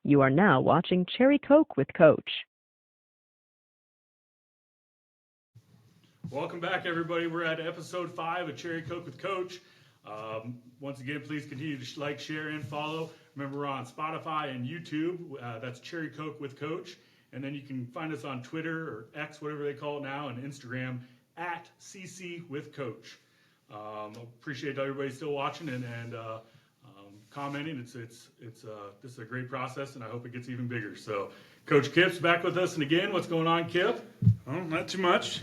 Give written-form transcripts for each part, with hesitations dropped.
You are now watching Cherry Coke with Coach. Welcome back, everybody. We're at episode 5 of Cherry Coke with Coach. Once again, please continue to like, share, and follow. Remember, we're on Spotify and YouTube. That's Cherry Coke with Coach. And then you can find us on Twitter or X, whatever they call it now, and Instagram at CC with Coach. Appreciate everybody still watching and commenting. This is a great process, and I hope it gets even bigger. So, Coach Kip's back with us, and again, what's going on, Kip? Oh, not too much.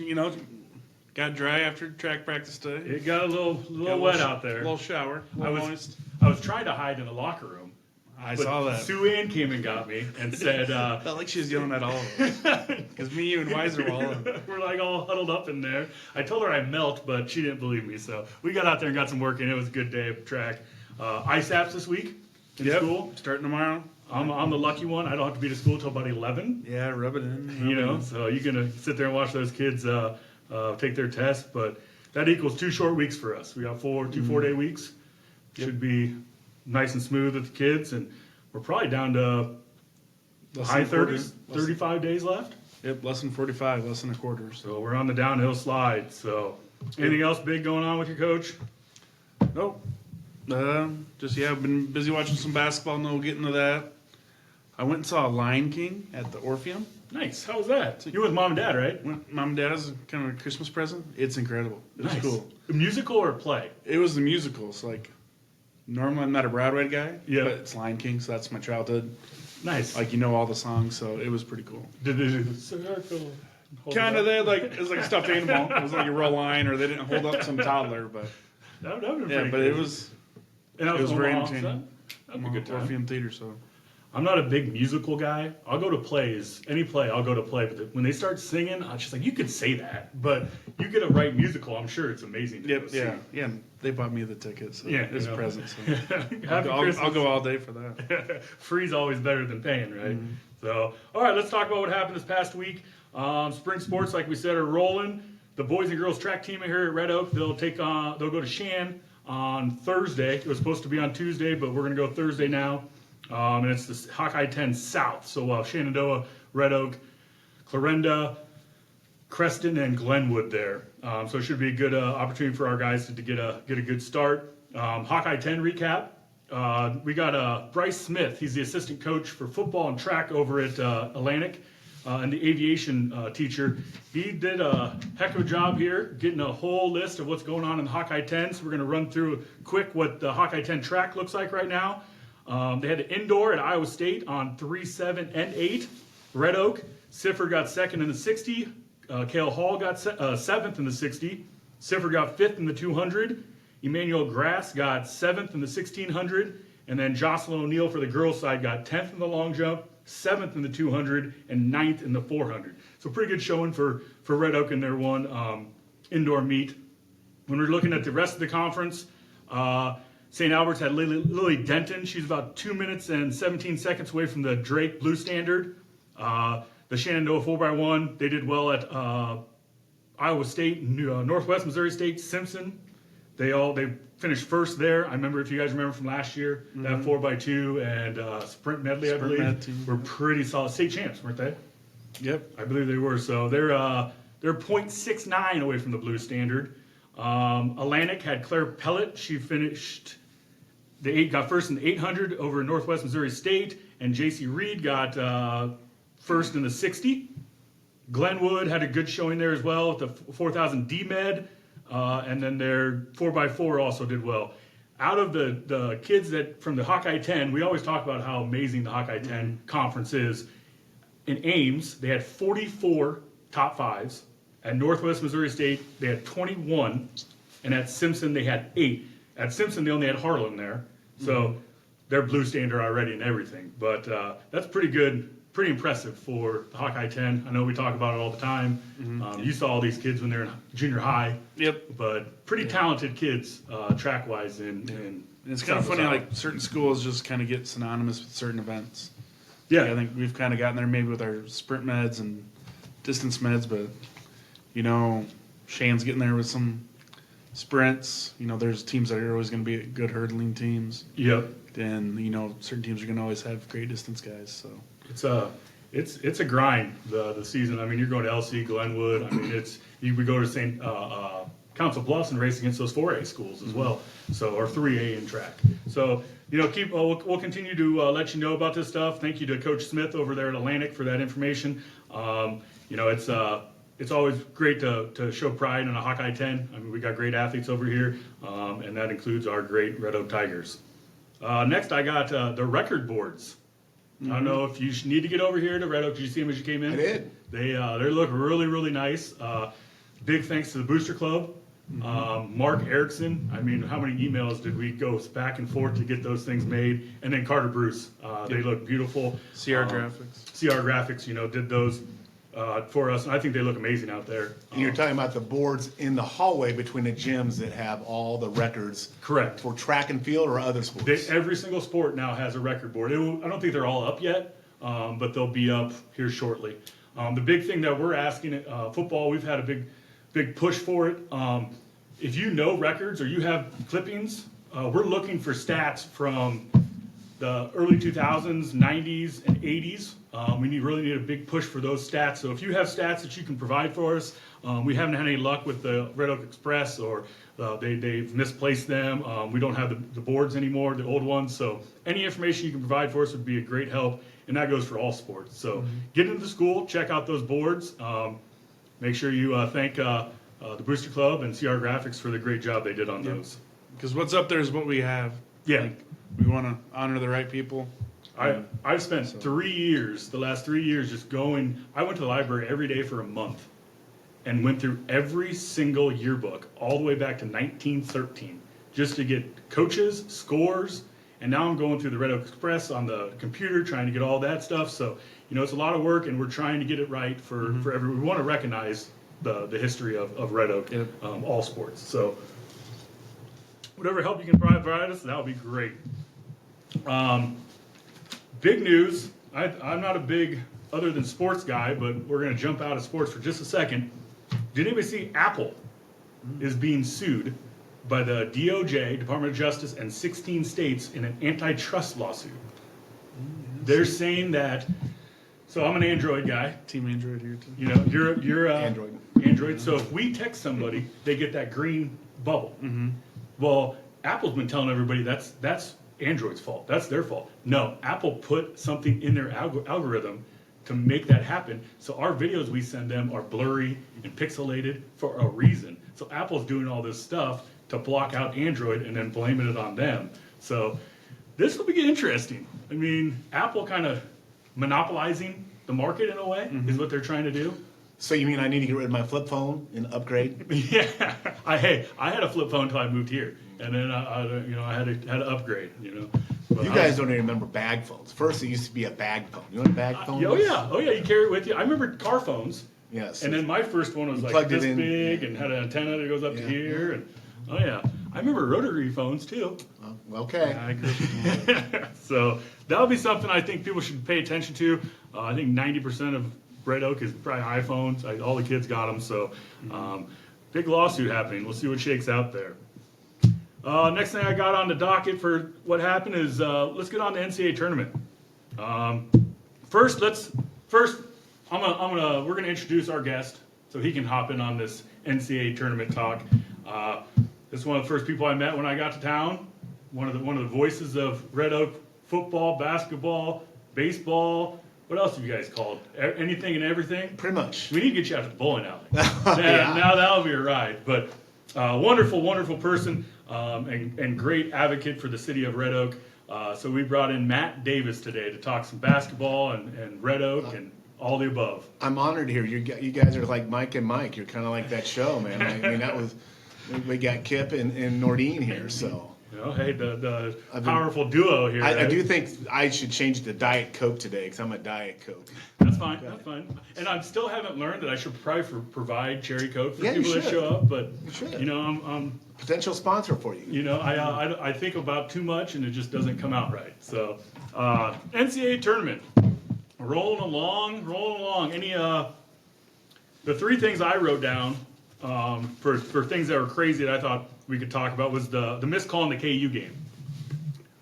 Got dry after track practice today. It got a little wet out there. A little shower. A little moist. I was trying to hide in the locker room. I saw that. Sue Ann came and got me and said... felt like she was yelling at all of us. Because me, you, and Weiser were all... We're like all huddled up in there. I told her I melt, but she didn't believe me. So we got out there and got some work in. It was a good day of track. Ice apps this week in school. Starting tomorrow. I'm the lucky one. I don't have to be to school till about 11. Yeah, rub it in. So you're going to sit there and watch those kids take their test. But that equals 2 short weeks for us. We got 2 4-day weeks. Yep. Should be nice and smooth with the kids. And we're probably down to high 30s, 35 days left. Yep, less than 45, less than a quarter. So we're on the downhill slide. So anything else big going on with your coach? Nope. I've been busy watching some basketball, and we'll get into that. I went and saw Lion King at the Orpheum. Nice. How was that? You with mom and dad, right? Mom and dad is kind of a Christmas present. It's incredible. It was cool. A musical or a play? It was the musical. It's like, normally I'm not a Broadway guy, Yeah. but it's Lion King, so that's my childhood. Nice. Like, all the songs, so it was pretty cool. Did they do the circle? Kind of, it was like a stuffed animal. It was like a real lion, or they didn't hold up some toddler, but That would have been yeah, pretty but good. it was Very very entertaining. That'd be a good time. Orpheum Theater, so. I'm not a big musical guy. I'll go to plays. Any play, I'll go to play. But when they start singing, I'm just like, you could say that. But you get a right musical, I'm sure it's amazing to go see. Yeah. And they bought me the tickets. So Yeah, it's a present. So. Happy I'll go all day for that. Free's always better than paying, right? Mm-hmm. So, all right, let's talk about what happened this past week. Spring sports, like we said, are rolling. The boys and girls track team here at Red Oak, they'll go to Shan on Thursday. It was supposed to be on Tuesday, but we're going to go Thursday now. And it's the Hawkeye 10 South. So Shenandoah, Red Oak, Clarinda, Creston, and Glenwood there. So it should be a good opportunity for our guys to get a good start. Hawkeye 10 recap. We got Bryce Smith. He's the assistant coach for football and track over at Atlantic, and the aviation teacher. He did a heck of a job here getting a whole list of what's going on in the Hawkeye 10. So we're going to run through quick what the Hawkeye 10 track looks like right now. They had the indoor at Iowa State on 3, 7, and 8. Red Oak, Siffer got second in the 60. Cale Hall got seventh in the 60. Siffer got fifth in the 200. Emmanuel Grass got seventh in the 1600. And then Jocelyn O'Neill for the girls' side got 10th in the long jump, 7th in the 200, and 9th in the 400. So pretty good showing for Red Oak in their one indoor meet. When we're looking at the rest of the conference, St. Albert's had Lily Denton. She's about 2 minutes and 17 seconds away from the Drake Blue Standard. The Shenandoah 4x1, they did well at Iowa State, Northwest Missouri State, Simpson. They finished first there. I remember, if you guys remember from last year, that 4x2 and sprint medley, I believe, were pretty solid. State champs, weren't they? Yep. I believe they were. So they're 0.69 away from the Blue Standard. Atlantic had Claire Pellet. She finished got first in the 800 over Northwest Missouri State, and J.C. Reed got first in the 60. Glenwood had a good showing there as well with the 4,000 D-Med, and then their 4x4 also did well. Out of the kids from the Hawkeye 10, we always talk about how amazing the Hawkeye 10 conference is. In Ames, they had 44 top fives. At Northwest Missouri State, they had 21, and at Simpson, they had 8. At Simpson, they only had Harlan there, so they're Blue Standard already and everything. But that's pretty good, pretty impressive for the Hawkeye 10. I know we talk about it all the time. You saw all these kids when they're in junior high. Yep. But pretty talented kids, track-wise. And it's kind of funny, like certain schools just kind of get synonymous with certain events. Yeah. I think we've kind of gotten there maybe with our sprint meds and distance meds, but Shan's getting there with some sprints. There's teams that are always going to be good hurdling teams. Yep. And certain teams are going to always have great distance guys. So it's a grind the season. I mean, you're going to LC, Glenwood. I mean, we go to St. Council Bluffs and race against those 4A schools as well. So or 3A in track. So we'll continue to let you know about this stuff. Thank you to Coach Smith over there at Atlantic for that information. It's always great to show pride in a Hawkeye 10. I mean, we got great athletes over here, and that includes our great Red Oak Tigers. Next, I got the record boards. I don't know if you need to get over here to Red Oak. Did you see them as you came in? I did. They look really, really nice. Big thanks to the Booster Club. Mark Erickson. I mean, how many emails did we go back and forth to get those things made? And then Carter Bruce. They look beautiful. CR Graphics. CR Graphics, did those for us. And I think they look amazing out there. And you're talking about the boards in the hallway between the gyms that have all the records. Correct. For track and field or other sports. Every single sport now has a record board. I don't think they're all up yet, but they'll be up here shortly. The big thing that we're asking, football, we've had a big push for it. If you know records or you have clippings, we're looking for stats from the early 2000s, 90s, and 80s. We really need a big push for those stats. So if you have stats that you can provide for us, we haven't had any luck with the Red Oak Express, or they've misplaced them. We don't have the boards anymore, the old ones. So any information you can provide for us would be a great help, and that goes for all sports. So get into the school, check out those boards. Make sure you thank the Booster Club and CR Graphics for the great job they did on those. Because what's up there is what we have. Yeah. We want to honor the right people. I've spent 3 years, the last 3 years, just going. I went to the library every day for a month and went through every single yearbook all the way back to 1913 just to get coaches, scores, and now I'm going through the Red Oak Express on the computer trying to get all that stuff. So, it's a lot of work, and we're trying to get it right for everyone. We want to recognize the history of Red Oak, all sports. So whatever help you can provide us, that would be great. Big news. I'm not a big other than sports guy, but we're going to jump out of sports for just a second. Did anybody see Apple is being sued by the DOJ, Department of Justice, and 16 states in an antitrust lawsuit? They're saying that. So I'm an Android guy. Team Android here too. You're Android. Android. So if we text somebody, they get that green bubble. Well, Apple's been telling everybody that's Android's fault. That's their fault. No, Apple put something in their algorithm to make that happen. So our videos we send them are blurry and pixelated for a reason. So Apple's doing all this stuff to block out Android and then blaming it on them. So this will be interesting. I mean, Apple kind of monopolizing the market in a way is what they're trying to do. So you mean I need to get rid of my flip phone and upgrade? Yeah, I had a flip phone until I moved here, and then I had to upgrade. But You guys don't even remember bag phones. First, it used to be a bag phone. You know what a bag phone oh is? yeah, you carry it with you. I remember car phones. Yes. And then my first one was like plugged it this in. big and had an antenna that goes up to here, and I remember rotary phones too. Okay. I agree with you. So that'll be something I think people should pay attention to. I think 90% of Red Oak is probably iPhones. All the kids got them. So big lawsuit happening. We'll see what shakes out there. Next thing I got on the docket for what happened is let's get on the NCAA tournament. First, we're gonna introduce our guest so he can hop in on this NCAA tournament talk. This is one of the first people I met when I got to town. One of the voices of Red Oak football, basketball, baseball. What else have you guys called? Anything and everything? Pretty much. We need to get you out to the bowling alley. Now that'll be a ride. But wonderful, wonderful person and great advocate for the city of Red Oak. So we brought in Matt Davis today to talk some basketball and Red Oak and all the above. I'm honored here. You guys are like Mike and Mike. You're kind of like that show, man. I mean, that was we got Kip and Nordine here, so. Hey, the powerful duo here. I do think I should change it to Diet Coke today because I'm a Diet Coke. That's fine. That's fine. And I still haven't learned that I should probably provide cherry Coke for Yeah, you people that should. show up. But You should. I'm Potential sponsor for you. I think about too much and it just doesn't come out right. So NCAA tournament, rolling along. Any the three things I wrote down for things that were crazy that I thought we could talk about was the missed call in the KU game.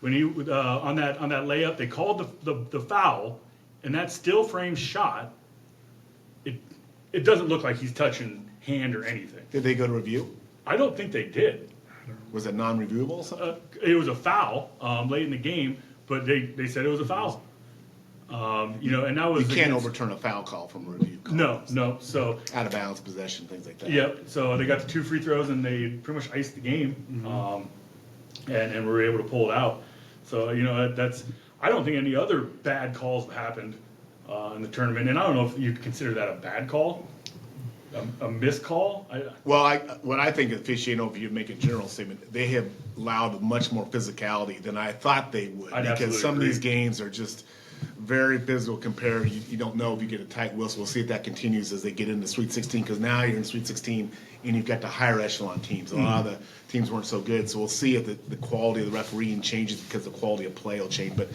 When he on that layup, they called the foul, and that still frame shot. It doesn't look like he's touching hand or anything. Did they go to review? I don't think they did. Was it non-reviewable or something? It was a foul late in the game, but they said it was a foul. And that was You can't overturn a foul call from a review call. No. So Out of bounds possession, things like that. yep. So they got the 2 free throws and they pretty much iced the game, and were able to pull it out. So that's. I don't think any other bad calls have happened in the tournament, and I don't know if you'd consider that a bad call, a missed call. Well, what I think officiating, if you make a general statement, they have allowed much more physicality than I thought they would. I'd Because absolutely some agree. of these games are just very physical compared. You don't know if you get a tight whistle. We'll see if that continues as they get into Sweet 16, because now you're in Sweet 16 and you've got the higher echelon teams. A lot of the teams weren't so good, so we'll see if the quality of the refereeing changes because the quality of play will change. But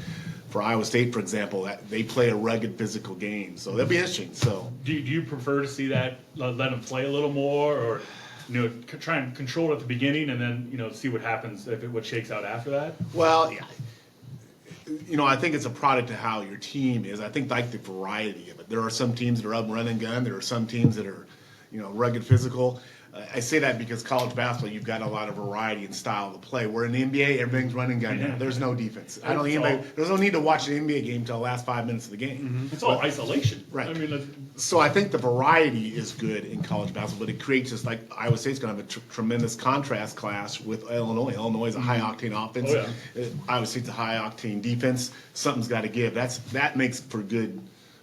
for Iowa State, for example, they play a rugged physical game, so that'll be interesting. So Do you prefer to see that let them play a little more, or try and control it at the beginning and then see what happens what shakes out after that? Well, yeah. I think it's a product of how your team is. I think like the variety of it. There are some teams that are up and run and gun. There are some teams that are, rugged physical. I say that because college basketball, you've got a lot of variety and style to play. Where in the NBA, everything's run and gun now. There's no defense. There's no need to watch an NBA game until the last 5 minutes of the game. It's all isolation, Right. I mean, So I think the variety is good in college basketball, but it creates just like Iowa State's going to have a tremendous contrast clash with Illinois. Illinois is a high octane offense. Oh, yeah. Iowa State's a high octane defense. Something's got to give. That makes for good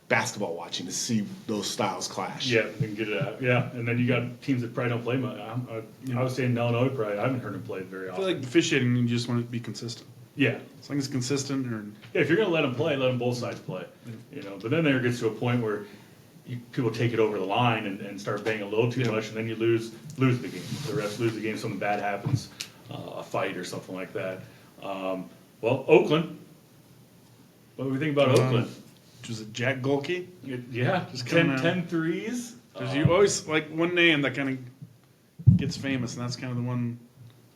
basketball watching to see those styles clash. yeah, and get it out. Yeah, and then you got teams that probably don't play much. I was saying Illinois, probably I haven't heard them play very I often. feel like the officiating, you just want it to be consistent. Yeah. As long as it's consistent, or Yeah, if you're going to let them play, let them both sides play. But then there gets to a point where people take it over the line and start banging a little too much, and then you lose the game. The refs lose the game. Something bad happens, a fight or something like that. Oakland. What do we think about Oakland? was it Jack Golke? Yeah, Just 10, coming out. 10 threes. Because you always like one name that kind of gets famous, and that's kind of the one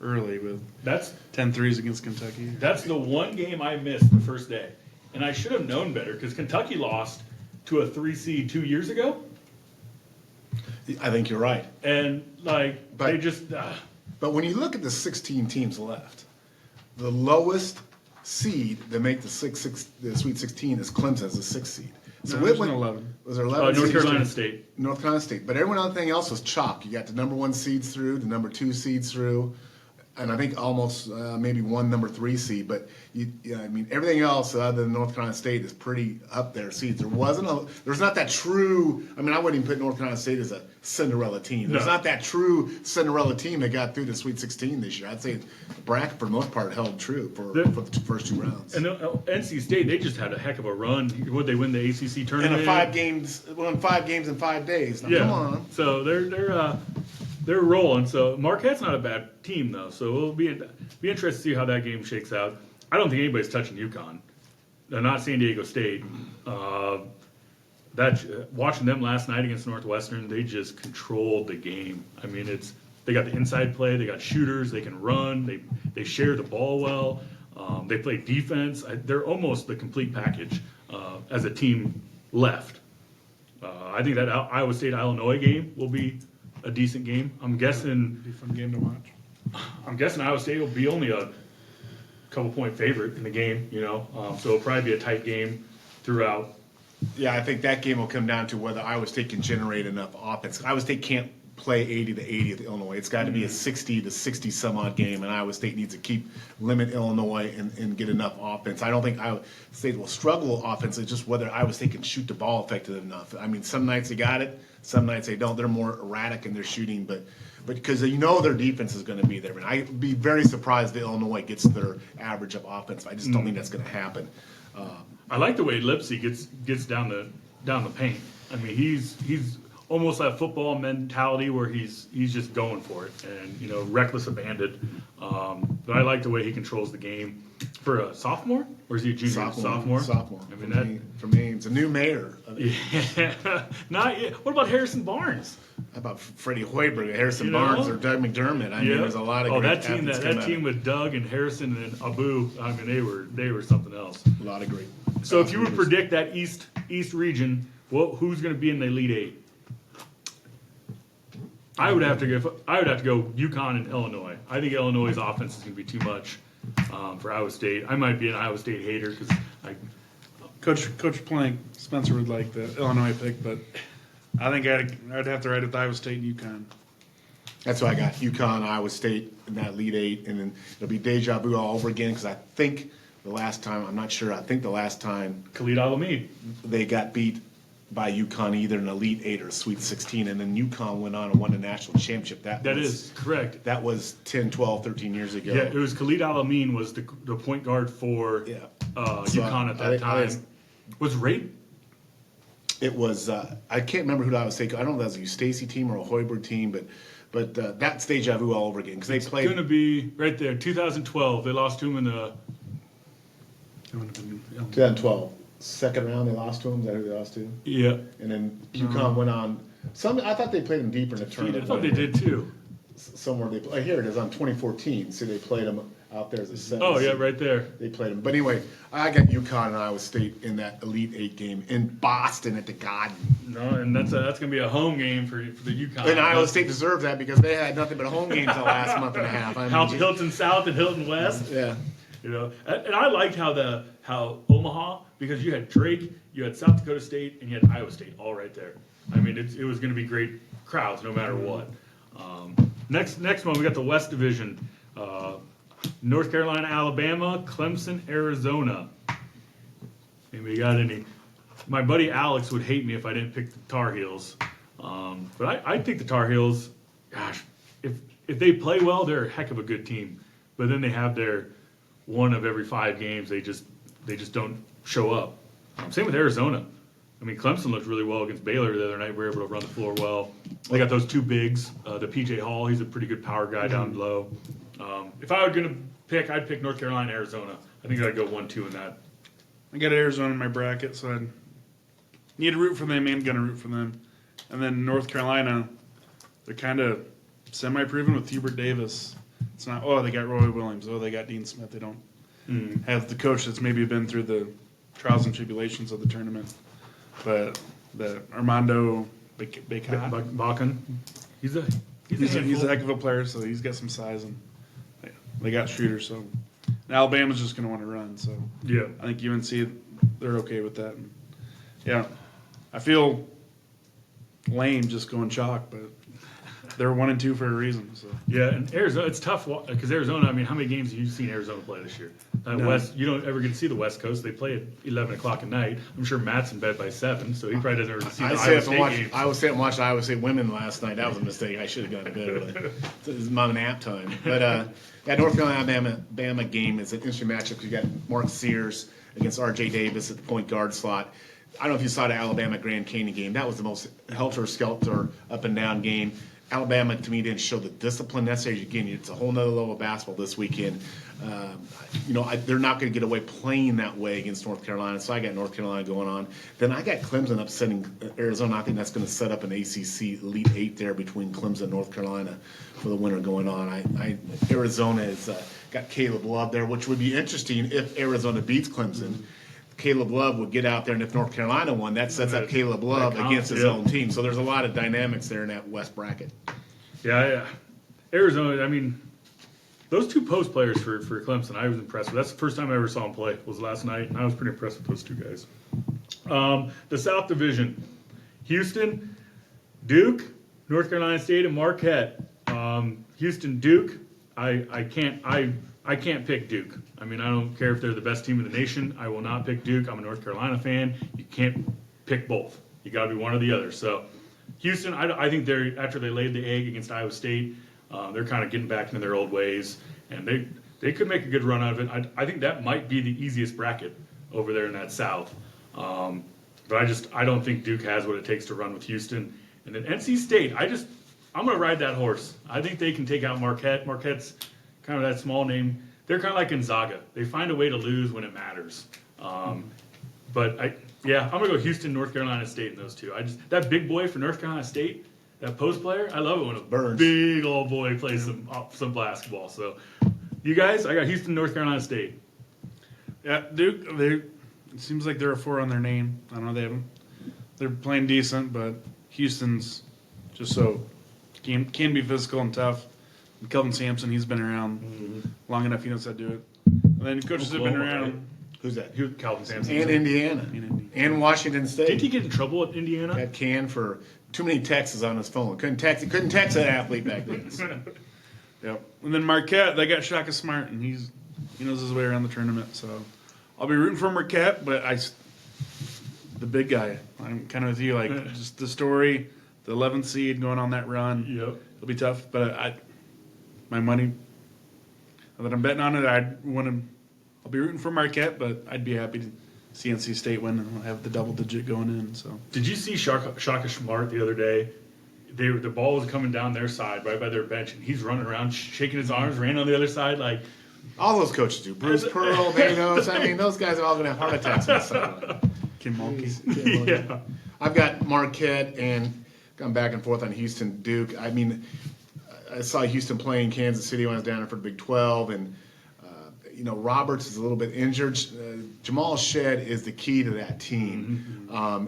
early with That's 10 threes against Kentucky. That's the one game I missed the first day. And I should have known better because Kentucky lost to a 3 seed 2 years ago. I think you're right. And, But- they just. But when you look at the 16 teams left, the lowest seed that make the Sweet 16 is Clemson as a 6th seed. So No, it there's went, an 11. Was there 11? North seeds? Carolina State. North Carolina State. But everything else was chalk. You got the number 1 seeds through, the number 2 seeds through, and I think almost maybe one number 3 seed. But everything else other than North Carolina State is pretty up there seeds. There's not that true. I wouldn't even put North Carolina State as a Cinderella team. There's No. not that true Cinderella team that got through the Sweet 16 this year. I'd say the bracket for the most part held true for the first 2 rounds. And NC State, they just had a heck of a run. Would they win the ACC tournament? And won 5 games in 5 days. Now, Yeah. come on. So they're rolling. So Marquette's not a bad team though. So it'll be interesting to see how that game shakes out. I don't think anybody's touching UConn. They're not San Diego State. Watching them last night against Northwestern, they just controlled the game. They got the inside play, they got shooters, they can run, they share the ball well, they play defense. They're almost the complete package as a team left. I think that Iowa State Illinois game will be a decent game. I'm guessing Be a fun game to watch. Iowa State will be only a couple point favorite in the game, so it'll probably be a tight game throughout. Yeah, I think that game will come down to whether Iowa State can generate enough offense. Iowa State can't play 80 to 80 with Illinois. It's got to be a 60 to 60 some odd game, and Iowa State needs to limit Illinois and get enough offense. I don't think Iowa State will struggle offensively, just whether Iowa State can shoot the ball effectively enough. Some nights they got it, some nights they don't. They're more erratic in their shooting, but because their defense is going to be there. And I'd be very surprised if Illinois gets their average of offense. I just don't think that's going to happen. I like the way Lipsy gets down the paint. He's almost that football mentality where he's just going for it and reckless abandon. But I like the way he controls the game for a sophomore, or is he a junior? Sophomore. I mean, for me, it's a new mayor. Yeah, not yet. What about Harrison Barnes? How about Freddie Hoiberg, Harrison Barnes, or Doug McDermott? I mean, there's a lot of great that team. athletes That coming team with Doug and Harrison and Abu. I mean, they were something else. A lot of great. So if you would predict that East region, who's going to be in the Elite Eight? I would have to go UConn and Illinois. I think Illinois' offense is going to be too much for Iowa State. I might be an Iowa State hater because Coach Plank, Spencer would like the Illinois pick, but I think I'd have to ride with Iowa State and UConn. That's why I got UConn, Iowa State in that Elite Eight, and then it'll be deja vu all over again because I think the last time, I'm not sure, I think the last time Khalid Al-Amin. they got beat by UConn either in Elite Eight or Sweet 16, and then UConn went on and won the national championship. That is correct. That was 10, 12, 13 years ago. Yeah, it was Khalid Al-Amin was the point guard for UConn at that time. Was Ray? It was, I can't remember who Iowa State, I don't know if that was a Stacy team or a Hoiberg team, but that's deja vu all over again because they played. It's going to be right there, 2012. They lost to him in the. 2012. Second round, they lost to him. Is that who they lost to? Yeah. And then UConn went on. I thought they played them deeper in the tournament. I thought they did too. Somewhere here it is on 2014. See, they played them out there as a set. Oh yeah, right there. They played them. But anyway, I got UConn and Iowa State in that Elite Eight game in Boston at the Garden. No, and that's going to be a home game for the UConn. And Iowa State deserves that because they had nothing but home games the last month and a half. I mean, Hilton South and Hilton West. Yeah. And I liked how Omaha, because you had Drake, you had South Dakota State, and you had Iowa State all right there. I mean, it was going to be great crowds no matter what. Next one, we got the West Division. North Carolina, Alabama, Clemson, Arizona. Anybody got any? My buddy Alex would hate me if I didn't pick the Tar Heels. But I think the Tar Heels, gosh, if they play well, they're a heck of a good team. But then they have their one of every 5 games, they just don't show up. Same with Arizona. I mean, Clemson looked really well against Baylor the other night. We were able to run the floor well. They got those 2 bigs. The PJ Hall, he's a pretty good power guy down low. If I were going to pick, I'd pick North Carolina, Arizona. I think I'd go 1-2 in that. I got Arizona in my bracket, so I need to root for them and going to root for them. And then North Carolina, they're kind of semi-proven with Hubert Davis. It's not, they got Roy Williams. They got Dean Smith. They don't have the coach that's maybe been through the trials and tribulations of the tournament. But the Armando Bakken, he's a heck of a player, so he's got some size, and they got shooters. So and Alabama's just going to want to run. So yeah, I think UNC, they're okay with that. And, yeah, I feel lame just going chalk, but they're 1-2 for a reason. So yeah, and Arizona, it's tough because Arizona. I mean, how many games have you seen Arizona play this year? West, you don't ever get to see the West Coast. They play at 11 o'clock at night. I'm sure Matt's in bed by 7, so he probably doesn't ever see the Iowa State games. I was sitting and watched Iowa State women last night. That was a mistake. I should have gone to bed early. It was my nap time. But North Carolina Alabama game is an interesting matchup because you got Mark Sears against R.J. Davis at the point guard slot. I don't know if you saw the Alabama Grand Canyon game. That was the most helter-skelter, up-and-down game. Alabama, to me, didn't show the discipline necessary. Again, it's a whole nother level of basketball this weekend. They're not going to get away playing that way against North Carolina, so I got North Carolina going on. Then I got Clemson upsetting Arizona. I think that's going to set up an ACC Elite Eight there between Clemson and North Carolina for the winner going on. Arizona has got Caleb Love there, which would be interesting if Arizona beats Clemson. Caleb Love would get out there, and if North Carolina won, that sets up Caleb Love against his own team. So there's a lot of dynamics there in that West bracket. Yeah. Arizona, I mean, those 2 post players for Clemson, I was impressed with. That's the first time I ever saw them play, was last night, and I was pretty impressed with those 2 guys. The South Division, Houston, Duke, North Carolina State, and Marquette. Houston, Duke, I can't pick Duke. I mean, I don't care if they're the best team in the nation. I will not pick Duke. I'm a North Carolina fan. You can't pick both. You got to be one or the other. So, Houston, I think after they laid the egg against Iowa State, they're kind of getting back into their old ways, and they could make a good run out of it. I think that might be the easiest bracket over there in that South. But I don't think Duke has what it takes to run with Houston. And then NC State, I'm going to ride that horse. I think they can take out Marquette. Marquette's kind of that small name. They're kind of like Gonzaga. They find a way to lose when it matters. But I'm going to go Houston, North Carolina State in those two. That big boy for North Carolina State, that post player, I love it when a Burns. big old boy plays some basketball. So, you guys, I got Houston, North Carolina State. Yeah, Duke. It seems like they're a 4 on their name. I don't know they're playing decent, but Houston's just so can be physical and tough. And Kelvin Sampson, he's been around long enough. He knows how to do it. And then coaches have been Oklahoma, around. Who's that? Calvin Sampson. And Indiana. And Washington State. Didn't he get in trouble at Indiana? Got canned for too many texts on his phone. Couldn't text an athlete back then. Yep. And then Marquette, they got Shaka Smart, and he knows his way around the tournament. So I'll be rooting for Marquette, but the big guy. I'm kind of with you, like just the story, the 11th seed going on that run. Yep. It'll be tough, but my money that I'm betting on it, I'll be rooting for Marquette, but I'd be happy to see NC State win and have the double digit going in. So Did you see Shaka Smart the other day? The ball was coming down their side, right by their bench, and he's running around, shaking his arms, ran on the other side, like. All those coaches do. Bruce Pearl, they know. I mean, those guys are all going to have heart attacks on the sideline. Kim Mulkey. Yeah. I've got Marquette and gone back and forth on Houston, Duke. I mean, I saw Houston playing Kansas City when I was down there for the Big 12, and Roberts is a little bit injured. Jamal Shed is the key to that team.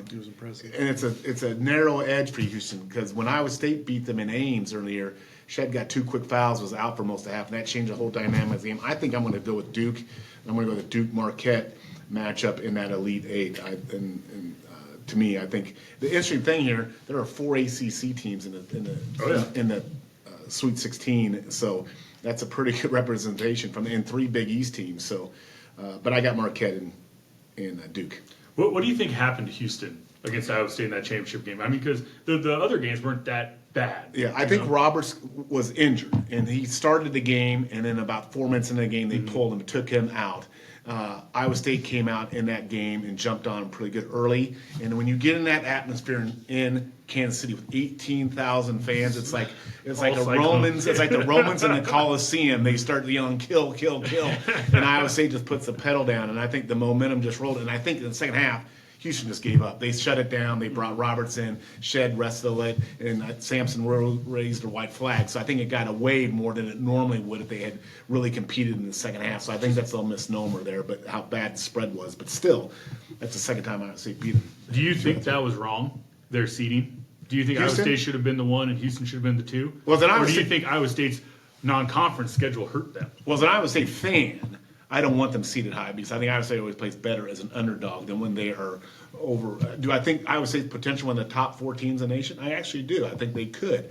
He was impressive. And it's a narrow edge for Houston because when Iowa State beat them in Ames earlier, Shed got 2 quick fouls, was out for most of half, and that changed the whole dynamic of the game. I think I'm going to go with Duke. I'm going to go with the Duke-Marquette matchup in that Elite Eight. To me, I think the interesting thing here, there are 4 ACC teams in the Sweet 16, so that's a pretty good representation and 3 Big East teams. So, but I got Marquette and Duke. What do you think happened to Houston against Iowa State in that championship game? I mean, because the other games weren't that bad. Yeah, I think Roberts was injured, and he started the game, and then about 4 minutes into the game, they pulled him and took him out. Iowa State came out in that game and jumped on him pretty good early. And when you get in that atmosphere in Kansas City with 18,000 fans, it's like the Romans. It's like the Romans in the Coliseum. They start yelling "kill, kill, kill," and Iowa State just puts the pedal down. And I think the momentum just rolled. And I think in the second half, Houston just gave up. They shut it down. They brought Roberts in, Shed wrestled it, and Sampson raised a white flag. So I think it got away more than it normally would if they had really competed in the second half. So I think that's a little misnomer there, but how bad the spread was. But still, that's the second time Iowa State beat them. Do you think that was wrong, their seeding? Do you think Houston? Iowa State should have been the 1 and Houston should have been the 2? Well, then or do you think Iowa State's non-conference schedule hurt them? Well, as an Iowa State fan, I don't want them seated high because I think Iowa State always plays better as an underdog than when they are over. Do I think Iowa State's potential one of the top 4 teams in the nation? I actually do. I think they could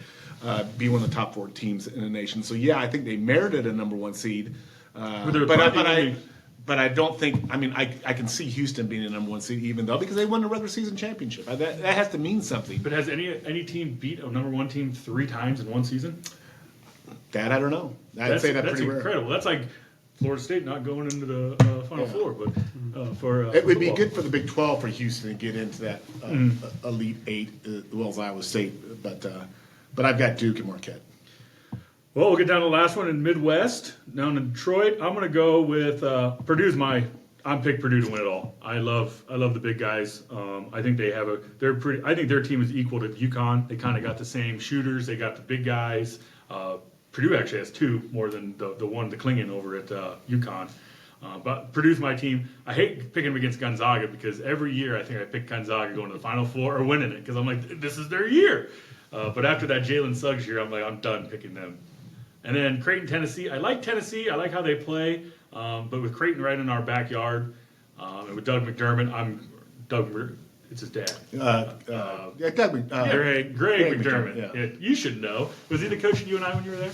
be one of the top 4 teams in the nation. So, yeah, I think they merited a number 1 seed. But I don't think. I mean, I can see Houston being a number 1 seed even though because they won the regular season championship. That has to mean something. But has any team beat a number 1 team 3 times in one season? That I don't know. I'd say that's pretty incredible. rare. That's like Florida State not going into the Final Four, but it would be good for the Big 12 for Houston to get into that Elite Eight as well as Iowa State. But I've got Duke and Marquette. Well, we'll get down to the last one in Midwest, down in Detroit. I'm going to go with Purdue's I'm pick Purdue to win it all. I love the big guys. I think I think their team is equal to UConn. They kind of got the same shooters. They got the big guys. Purdue actually has 2 more than the one, the Klingon over at UConn. But Purdue's my team. I hate picking them against Gonzaga because every year I think I pick Gonzaga going to the Final Four or winning it because I'm like, this is their year. But after that Jalen Suggs year, I'm like, I'm done picking them. And then Creighton, Tennessee. I like Tennessee. I like how they play. But with Creighton right in our backyard, and with Doug McDermott, it's his dad. Greg McDermott. Yeah. You should know. Was he the coach at UNI when you were there?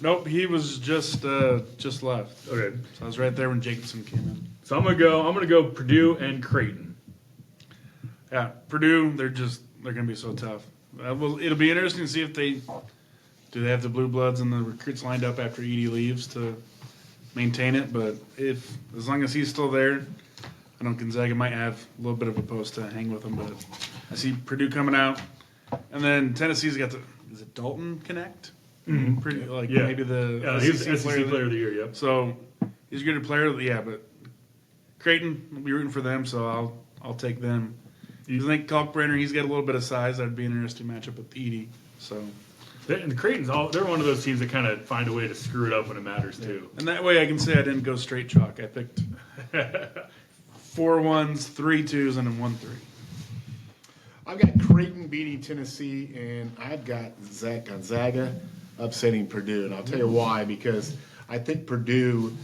Nope, he was just left. Okay. So I was right there when Jacobson came in. So I'm gonna go Purdue and Creighton. Yeah, Purdue, they're gonna be so tough. It'll be interesting to see if they have the blue bloods and the recruits lined up after Edie leaves to maintain it. But as long as he's still there, I know Gonzaga might have a little bit of a post to hang with him. But I see Purdue coming out, And then Tennessee's got is it Dalton Connect? Pretty like Yeah. maybe the he was SEC player of the year. Yep. So he's a good player. Yeah, but Creighton, I'll be rooting for them, so I'll take them. I think Kalkbrenner, he's got a little bit of size. That'd be an interesting matchup with Edie. So. And the Creighton's they're one of those teams that kind of find a way to screw it up when it matters too. And that way I can say I didn't go straight chalk. I picked 4 1s, 3 2s, and a 1 3. I've got Creighton beating Tennessee, and I've got Gonzaga upsetting Purdue. And I'll tell you why, because I think Purdue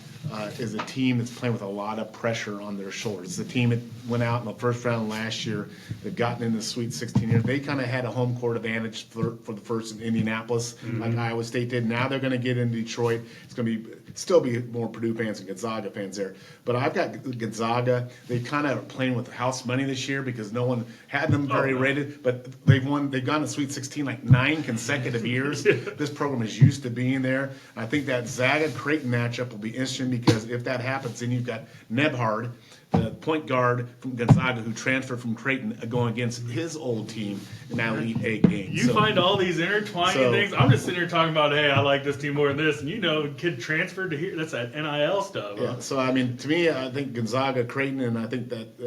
is a team that's playing with a lot of pressure on their shoulders. It's a team that went out in the first round last year. They've gotten in the Sweet 16 here. They kind of had a home court advantage for the first in Indianapolis, like Iowa State did. Now they're going to get in Detroit. It's going to still be more Purdue fans and Gonzaga fans there. But I've got Gonzaga. They kind of are playing with house money this year because no one had them very rated. But they've gone to Sweet 16 like 9 consecutive years. This program is used to being there. And I think that Zaga-Creighton matchup will be interesting because if that happens, then you've got Nebhard, the point guard from Gonzaga who transferred from Creighton, going against his old team in that Elite 8 game. You find all these intertwining things. I'm just sitting here talking about, hey, I like this team more than this, and kid transferred to here. That's that NIL stuff. Yeah. Huh? So I mean, to me, I think Gonzaga, Creighton, and I think that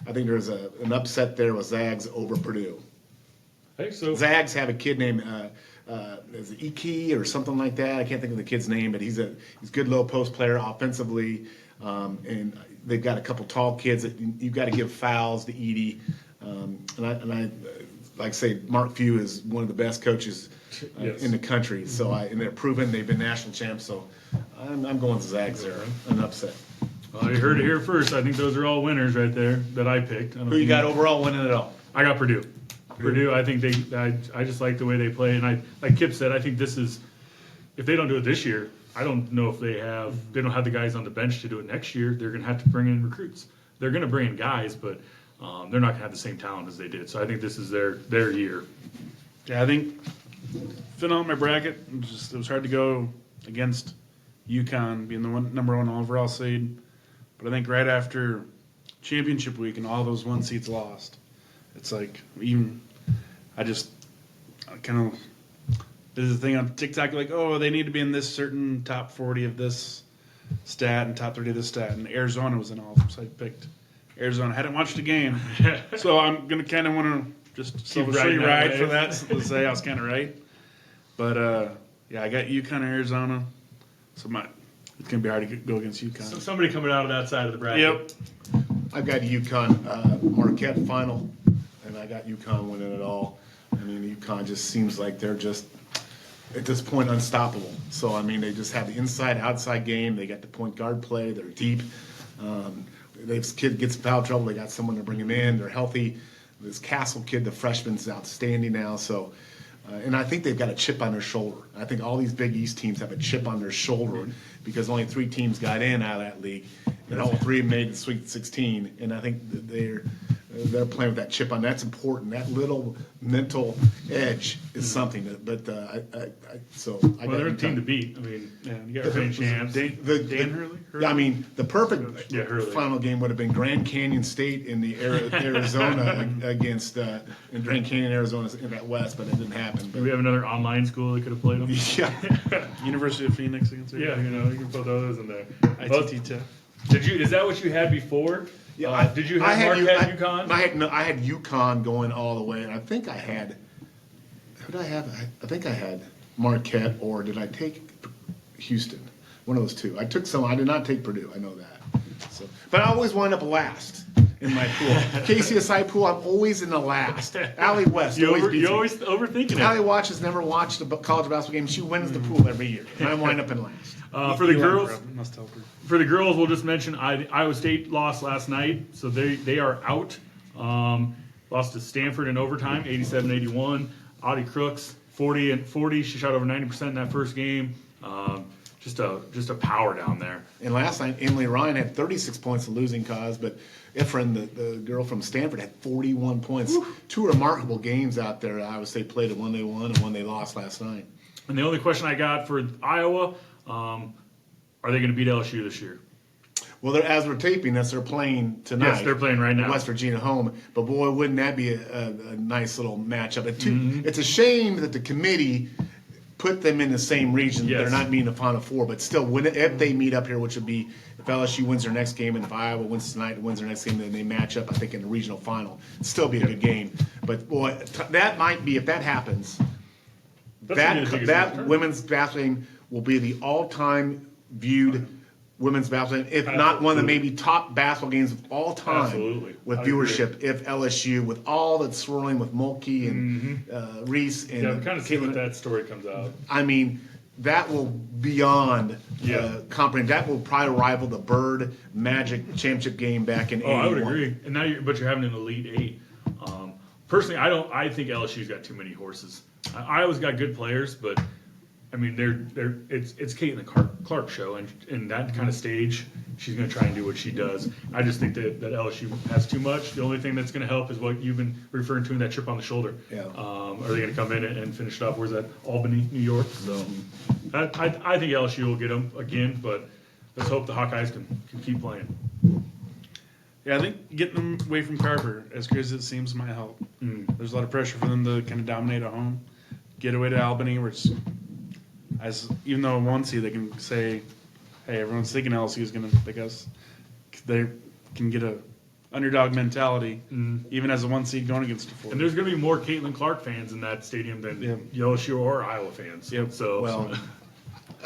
there's an upset there with Zags over Purdue. Hey, so Zags have a kid named is it Iki or something like that. I can't think of the kid's name, but he's a good low post player offensively, and they've got a couple tall kids that you've got to give fouls to Edie. And I like I say, Mark Few is one of the best coaches in the country. So and they're proven they've been national champs. So I'm going Zags there, an upset. Well, you heard it here first. I think those are all winners right there that I picked. Who you got overall winning it all? I got Purdue. Purdue, I think I just like the way they play. And like Kip said, I think this is, if they don't do it this year, I don't know if they don't have the guys on the bench to do it next year. They're going to have to bring in recruits. They're going to bring in guys, but they're not going to have the same talent as they did. So I think this is their year. Yeah, I think filling out my bracket, it was hard to go against UConn being the number 1 overall seed. But I think right after championship week and all those 1 seeds lost, it's like I kind of there's a thing on TikTok like, oh, they need to be in this certain top 40 of this stat and top 30 of this stat, and Arizona was in all of them, so I picked Arizona. I hadn't watched a game, so I'm gonna kind of want to just selfishly ride for that to say I was kind of right. But yeah, I got UConn, Arizona, so it's gonna be hard to go against UConn. So somebody coming out of that side of the bracket. Yep. I've got UConn Marquette final, and I got UConn winning it all. I mean, UConn just seems like they're just, at this point, unstoppable. So, I mean, they just have the inside-outside game. They got the point guard play. They're deep. This kid gets in foul trouble. They got someone to bring him in. They're healthy. This Castle kid, the freshman's outstanding now. So, and I think they've got a chip on their shoulder. I think all these Big East teams have a chip on their shoulder because only 3 teams got in out of that league, and all 3 made the Sweet 16. And I think that they're playing with that chip on. That's important. That little mental edge is something. But I got They're a team to UConn. beat. I mean, Yeah, you got Rain Chance. Dan Hurley? I mean, the perfect Hurley. final game would have been Grand Canyon State in the Arizona against in Grand Canyon, Arizona in that West, but it didn't happen. Do we have another online school that could have played them? Yeah. University of Phoenix against Yeah, you can put those in there. ITT Tech. Is that what you had before? Yeah, did you have Marquette, UConn? I had UConn going all the way, and I think I had. Who did I have? I think I had Marquette, or did I take Houston? One of those two. I took some. I did not take Purdue. I know that. So, but I always wind up last in my pool. KCSI pool, I'm always in the last. Allie West You always beats me. always overthinking it. Allie Watch has never watched a college basketball game. She wins the pool every year, and I wind up in last. For the girls, Must help her. For the girls, we'll just mention Iowa State lost last night, so they are out. Lost to Stanford in overtime, 87-81. Audie Crooks, 40. She shot over 90% in that first game. Just a power down there. And last night, Emily Ryan had 36 points of losing cause, but Efren, the girl from Stanford, had 41 points. Woo. 2 remarkable games out there. Iowa State played, and one they won and one they lost last night. And the only question I got for Iowa, are they going to beat LSU this year? Well, as we're taping this, they're playing tonight. Yes, they're playing right now. West Virginia home. But boy, wouldn't that be a nice little matchup? It's a shame that the committee put them in the same region. Yes. They're not meeting the Final Four, but still, if they meet up here, which would be if LSU wins their next game and if Iowa wins tonight and wins their next game, then they match up, I think, in the regional final. It'd still be a good game. But boy, that might be, if that happens, that women's basketball game will be the all-time viewed women's basketball game, if not one of the maybe top basketball games of all time. Absolutely. With viewership. If LSU, with all that's swirling with Mulkey and Reese and Yeah, we kind of see what that story comes out. I mean, that will beyond comprehend. That will probably rival the Bird Magic championship game back in '81. I would agree. And now you're having an Elite Eight. Personally, I think LSU's got too many horses. Iowa's got good players, but I mean, it's Caitlin Clark show, and in that kind of stage, she's going to try and do what she does. I just think that LSU has too much. The only thing that's going to help is what you've been referring to in that chip on the shoulder. Yeah. Are they going to come in and finish it off? Where's that? Albany, New York. So I think LSU will get them again, but let's hope the Hawkeyes can keep playing. Yeah, I think getting them away from Carver, as crazy as it seems, might help. There's a lot of pressure for them to kind of dominate at home. Get away to Albany, where it's, even though in 1 seed they can say, hey, everyone's thinking LSU is going to pick us. They can get a underdog mentality, even as a 1 seed going against a 4. And there's going to be more Caitlin Clark fans in that stadium than LSU or Iowa fans. Yep. So, Well,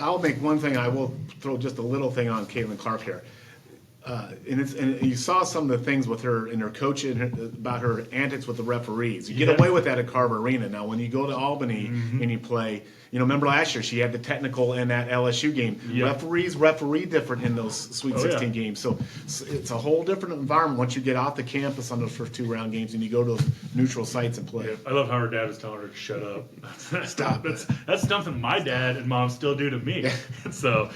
I'll make one thing. I will throw just a little thing on Caitlin Clark here. And you saw some of the things with her and her coach about her antics with the referees. You get away with that at Carver Arena. Now, when you go to Albany and you play, remember last year she had the technical in that LSU game. Yep. Referees referee different in those Sweet 16 games. So it's a whole different environment once you get off the campus on those first 2 round games and you go to those neutral sites and play. yeah, I love how her dad was telling her to shut up. Stop. That's something my dad and mom still do to me. So,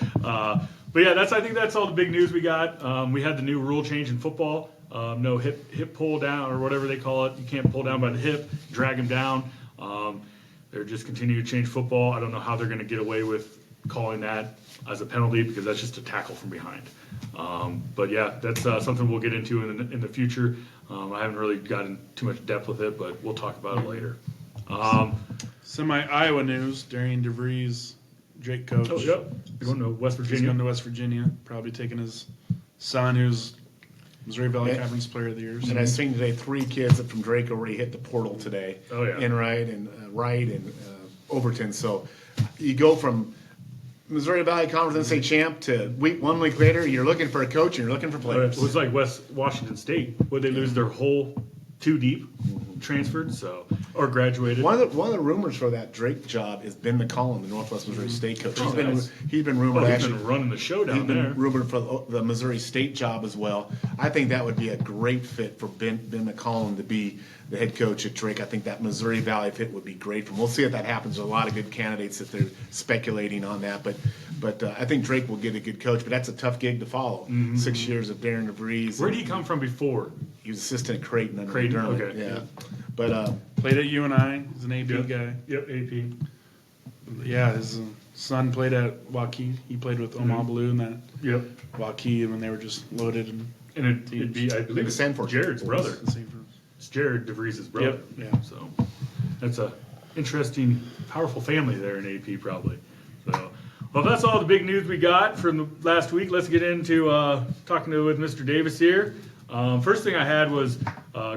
but yeah, I think that's all the big news we got. We had the new rule change in football. No hip pull down or whatever they call it. You can't pull down by the hip, drag them down. They're just continuing to change football. I don't know how they're going to get away with calling that as a penalty because that's just a tackle from behind. But yeah, that's something we'll get into in the future. I haven't really gotten too much depth with it, but we'll talk about it later. Semi-Iowa news, Darian DeVries, Drake coach. Oh, yep. You're going to West He's Virginia. going to West Virginia, probably taking his son, who's Missouri Valley Yeah. Conference Player of the Year. So. And I seen today 3 kids from Drake already hit the portal today. Oh, yeah. Enright and Wright and Overton. So you go from Missouri Valley Conference state champ to 1 week later, you're looking for a coach and you're looking for It players. was like West Washington State, where they lose their whole 2 deep, transferred, or graduated. One of the rumors for that Drake job is Ben McCollum, the Northwest Missouri State coach. Oh, nice. He's been rumored He's actually. been running the show He's down been there. rumored for the Missouri State job as well. I think that would be a great fit for Ben McCollum to be the head coach at Drake. I think that Missouri Valley fit would be great for him. We'll see if that happens. There's a lot of good candidates that they're speculating on that, but I think Drake will get a good coach. But that's a tough gig to follow. 6 years of Darren DeVries. Where did he come from before? He was assistant at Creighton under Creighton, McDermott. okay. Yeah, but Played at UNI. He's an AP guy. Yep, AP. Yeah, his son played at Waukee. He played with Omaha Blue and that Yep. Waukee when they were just loaded. And it'd be, I believe, was Sanford. Jared's brother. And It's Jared DeVries' brother. Yep, yeah. So that's a interesting, powerful family there in AP probably. So, well, that's all the big news we got from the last week. Let's get into talking with Mr. Davis here. First thing I had was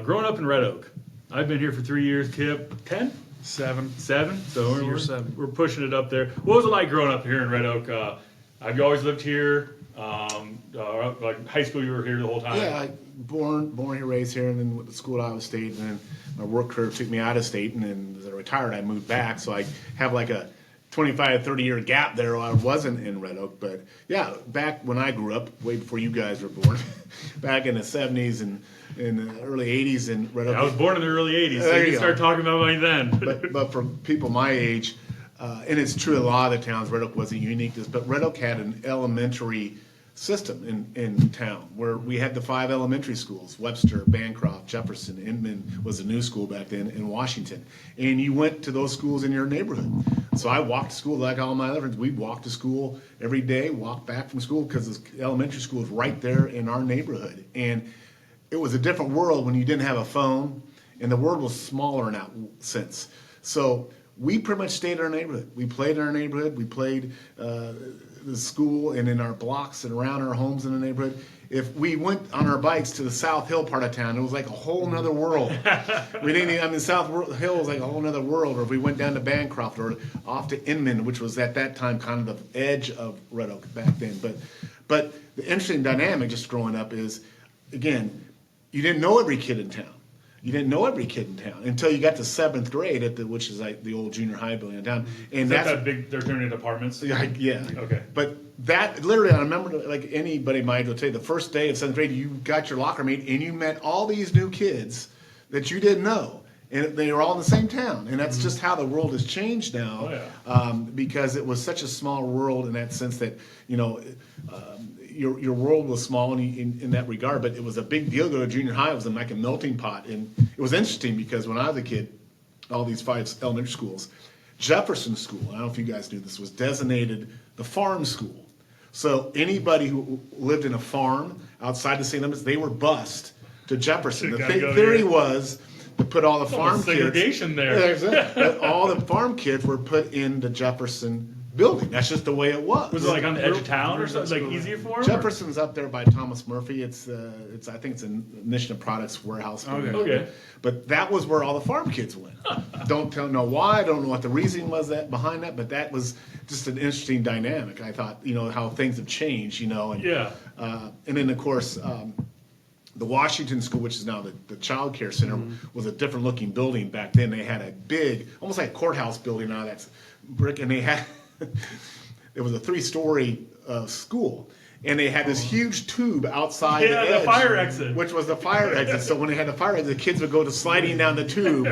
growing up in Red Oak. I've been here for 3 years. Kip, 10? 7. 7? So Year we're 7. We're pushing it up there. What was it like growing up here in Red Oak? Have you always lived here? Like high school, you were here the whole time? yeah, born here, raised here, and then went to school at Iowa State, and then my work career took me out of state, and then as I retired, I moved back. So I have like a 25, 30-year gap there where I wasn't in Red Oak. But yeah, back when I grew up, way before you guys were born, back in the 70s and in the early 80s in Red Oak. I was born in the early 80s, so There you you can start go. talking about me then. but for people my age, and it's true a lot of the towns, Red Oak wasn't unique, but Red Oak had an elementary system in town, where we had the 5 elementary schools: Webster, Bancroft, Jefferson, Inman was a new school back then, in Washington. And you went to those schools in your neighborhood. So I walked to school like all my other friends. We'd walk to school every day, walk back from school, because the elementary school was right there in our neighborhood. And it was a different world when you didn't have a phone, and the world was smaller in that sense. So we pretty much stayed in our neighborhood. We played in our neighborhood. We played the school and in our blocks and around our homes in the neighborhood. If we went on our bikes to the South Hill part of town, it was like a whole nother world. We didn't even, I mean, South Hill was like a whole nother world. Or if we went down to Bancroft or off to Inman, which was at that time kind of the edge of Red Oak back then. But the interesting dynamic just growing up is, again, you didn't know every kid in town. You didn't know every kid in town until you got to 7th grade which is like the old junior high building in town. And Is that big? They're turning into apartments. Yeah. Okay. But that literally, I remember, like anybody might will tell you, the first day of 7th grade, you got your locker mate and you met all these new kids that you didn't know. And they were all in the same town. And that's just how the world has changed now. Oh, yeah. Because it was such a small world in that sense that, your world was small in that regard, but it was a big deal to go to junior high. It was like a melting pot. And it was interesting because when I was a kid, all these 5 elementary schools, Jefferson School, I don't know if you guys knew this, was designated the farm school. So anybody who lived in a farm outside the city limits, they were bused to Jefferson. The theory was to put all the farm kids. Segregation there. Yeah, all the farm kids were put in the Jefferson building. That's just the way it was. Was it like on the edge of town or something? Like easier for them? Jefferson's up there by Thomas Murphy. It's I think it's a Mission Products warehouse. Okay. But that was where all the farm kids went. Don't know why. I don't know what the reason was behind that. But that was just an interesting dynamic. I thought, how things have changed. And Yeah. And then of course. The Washington School, which is now the Child Care Center, was a different looking building back then. They had a big, almost like a courthouse building now that's brick, and they had it was a 3-story school, and they had this huge tube outside the edge, fire exit, which was the fire exit. So when they had the fire exit, the kids would go to sliding down the tube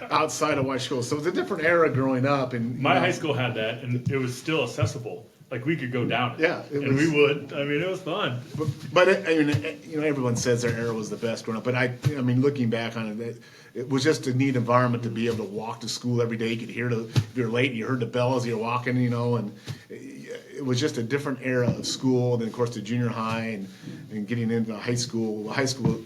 outside of Washington School. So it was a different era growing up. And my high school had that, and it was still accessible. Like we could go down it. Yeah, we would. I mean, it was fun. But everyone says their era was the best growing up. But I mean, looking back on it, it was just a neat environment to be able to walk to school every day. You could hear if you're late, you heard the bell as you're walking, and it was just a different era of school. And then, of course, the junior high and getting into high school. High school,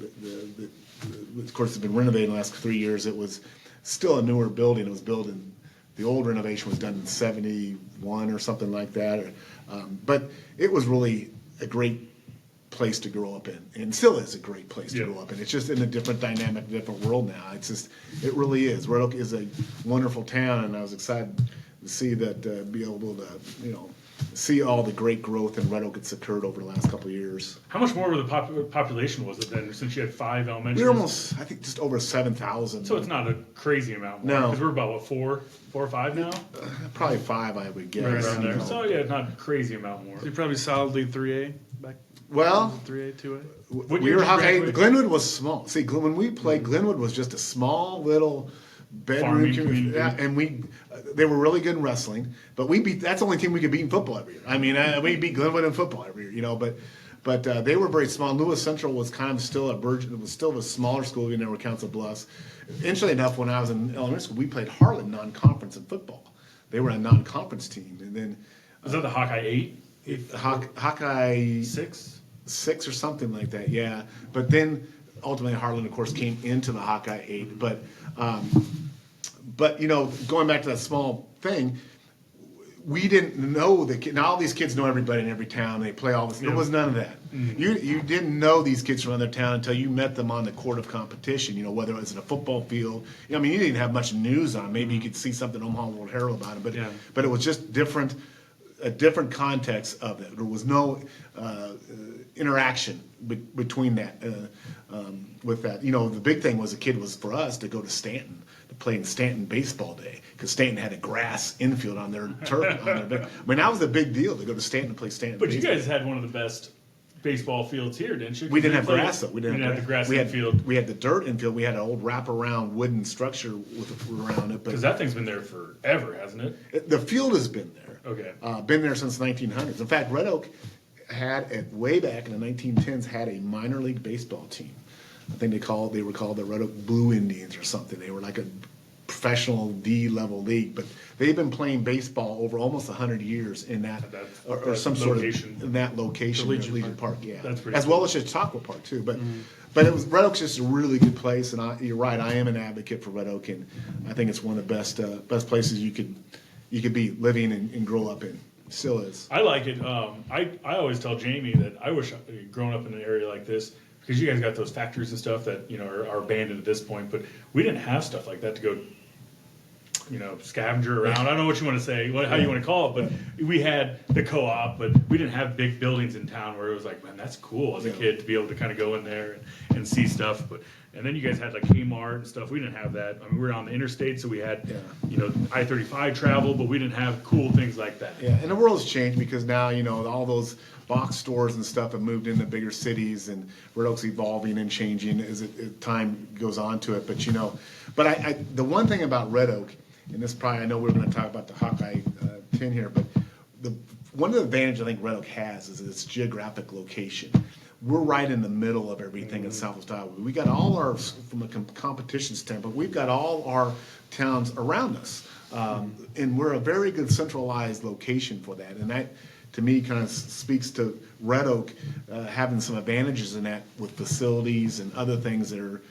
of course, has been renovated in the last 3 years. It was still a newer building. It was built in. The old renovation was done in 71 or something like that. But it was really a great place to grow up in, and still is a great place to grow up in. It's just in a different dynamic, different world now. It really is. Red Oak is a wonderful town, and I was excited to see that, be able to, see all the great growth in Red Oak that's occurred over the last couple of years. How much more of the population was it then, since you had 5 elementary? We're almost, I think, just over 7,000. So it's not a crazy amount more. No. Because we're about, 4 or 5 now? Probably 5, I would guess. Right around there. So yeah, not a crazy amount more. So you're probably solidly 3A back. Well, 3A, 2A. We were Glenwood was small. See, when we played, Glenwood was just a small little bedroom community. Yeah, and they were really good in wrestling, but that's the only team we could beat in football every year. I mean, we beat Glenwood in football every year, but they were very small. Lewis Central was kind of still it was still a smaller school, even there were Council Bluffs. Interestingly enough, when I was in elementary school, we played Harlan non-conference in football. They were a non-conference team, and then Was that the Hawkeye 8? Hawkeye 6 or something like that, yeah. But then ultimately Harlan, of course, came into the Hawkeye 8. But going back to that small thing, we didn't know the kid. Now all these kids know everybody in every town. They play all this. There was none of that. Mm-hmm. You didn't know these kids from another town until you met them on the court of competition. Whether it was in a football field. I mean, you didn't have much news on them. Maybe you could see something in Omaha World Herald about it, but it was just different. A different context of it. There was no interaction between that with that. The big thing was the kid was for us to go to Stanton to play in Stanton baseball day because Stanton had a grass infield on their turf. I mean, that was a big deal to go to Stanton and play Stanton. But baseball. You guys had one of the best baseball fields here, didn't you? We didn't have grass though. We didn't have the grass we infield. We had the dirt infield. We had an old wraparound wooden structure around it. Because that thing's been there forever, hasn't it? The field has been there. Okay. Been there since 1900s. In fact, Red Oak, had way back in the 1910s had a minor league baseball team. I think they were called the Red Oak Blue Indians or something. They were like a professional D-level league, but they've been playing baseball over almost 100 years in that, or some sort of in that location, Legion Park. Yeah, That's pretty as cool. well as Chautauqua Park too. But it was Red Oak's just a really good place, and you're right. I am an advocate for Red Oak, and I think it's one of the best places you could be living and grow up in. Still is. I like it. I always tell Jamie that I wish I'd grown up in an area like this, because you guys got those factories and stuff that are abandoned at this point, but we didn't have stuff like that to go scavenger around. I don't know what you want to say, how you want to call it, but we had the co-op, but we didn't have big buildings in town where it was like, man, that's cool as a kid to be able to kind of go in there and see stuff. And then you guys had like Kmart and stuff. We didn't have that. I mean, we were on the interstate, so we had I-35 travel, but we didn't have cool things like that. Yeah, and the world's changed because now all those box stores and stuff have moved into bigger cities, and Red Oak's evolving and changing as time goes on to it. But I the one thing about Red Oak, and this probably I know we're going to talk about the Hawkeye 10 here, but one of the advantages I think Red Oak has is its geographic location. We're right in the middle of everything in Southwest Iowa. We got all our, from a competition standpoint, we've got all our towns around us, and we're a very good centralized location for that. And that, to me, kind of speaks to Red Oak having some advantages in that with facilities and other things that are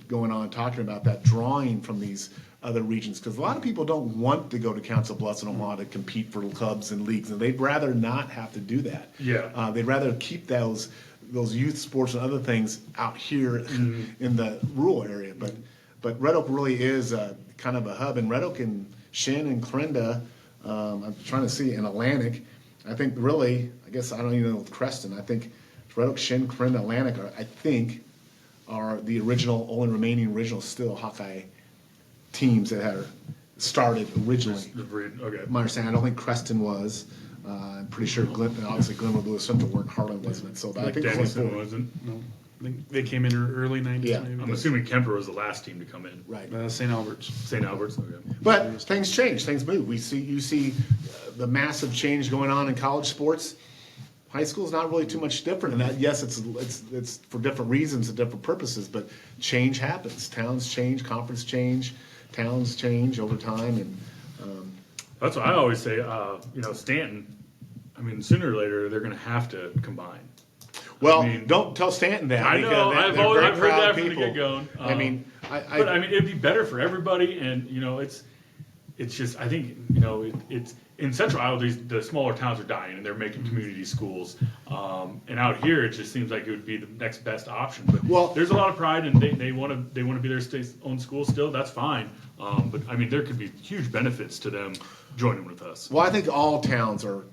going on, talking about that, drawing from these other regions. Because a lot of people don't want to go to Council Bluffs and Omaha to compete for clubs and leagues, and they'd rather not have to do that. Yeah. They'd rather keep those youth sports and other things out here in the rural area. But Red Oak really is kind of a hub. And Red Oak and Shin and Clarinda, I'm trying to see, and Atlantic, I think really, I guess I don't even know with Creston, I think Red Oak, Shin, Clarinda, Atlantic are the only remaining original still Hawkeye teams that had started originally. Okay. My understanding, I don't think Creston was. I'm pretty sure obviously Glenwood Lewis Central weren't, Harlan wasn't. So I think it was Dennison wasn't. No, I think they came in early 90s. Yeah. Maybe. I'm assuming Kemper was the last team to come in. Right. St. Albert's. St. Albert's. Okay. But things change, things move. You see the massive change going on in college sports. High school is not really too much different in that. Yes, it's for different reasons and different purposes, but change happens. Towns change, conference change, towns change over time, and That's what I always say. Stanton. I mean, sooner or later they're going to have to combine. well, I mean, don't tell Stanton that. I know. because I've very heard proud that from the people. get-go. But it'd be better for everybody, and it's just I think it's in Central Iowa. The smaller towns are dying, and they're making community schools. And out here, it just seems like it would be the next best option. But there's a lot of pride, and they want to be their own school still. That's fine. But I mean, there could be huge benefits to them joining with us. Well, I think all towns are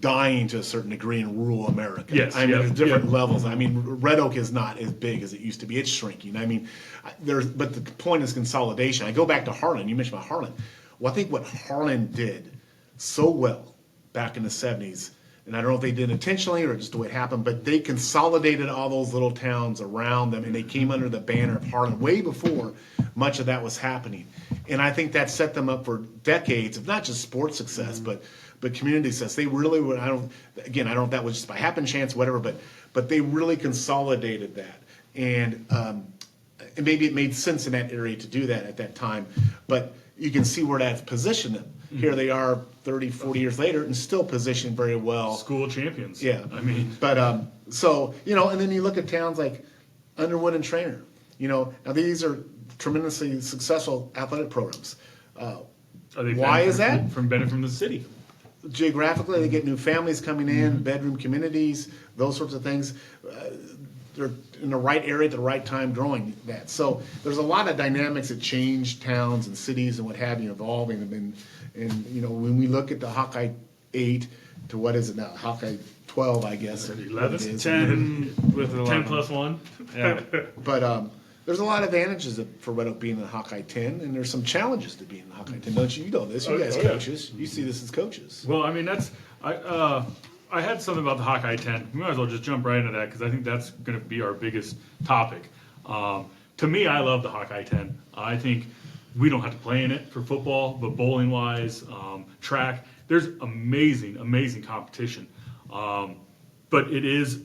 dying to a certain degree in rural America. Yes, I mean, yeah, there's different yeah. levels. I mean, Red Oak is not as big as it used to be. It's shrinking. I mean, but the point is consolidation. I go back to Harlan. You mentioned about Harlan. Well, I think what Harlan did so well back in the 70s, and I don't know if they did intentionally or just the way it happened, but they consolidated all those little towns around them, and they came under the banner of Harlan way before much of that was happening. And I think that set them up for decades of not just sports success, but community success. They really would. I don't know if that was just by happen chance, whatever, but they really consolidated that, and maybe it made sense in that area to do that at that time. But you can see where that's positioned them. Here they are 30, 40 years later and still positioned very well. School champions. Yeah. I mean, But and then you look at towns like Underwood and Trainer. Now these are tremendously successful athletic programs. Why is that? From the city. Geographically, they get new families coming in, bedroom communities, those sorts of things. They're in the right area at the right time growing that. So there's a lot of dynamics that change towns and cities and what have you evolving. And when we look at the Hawkeye 8 to what is it now? Hawkeye 12, I guess. 11, 10 with 11. 10 plus 1. Yeah. But there's a lot of advantages for Red Oak being in the Hawkeye 10, and there's some challenges to being in the Hawkeye 10. Don't you? You know this. You guys coaches. You see this as coaches. Well, I mean, I had something about the Hawkeye 10. We might as well just jump right into that because I think that's going to be our biggest topic. To me, I love the Hawkeye 10. I think we don't have to play in it for football, but bowling-wise, track, there's amazing competition. But it is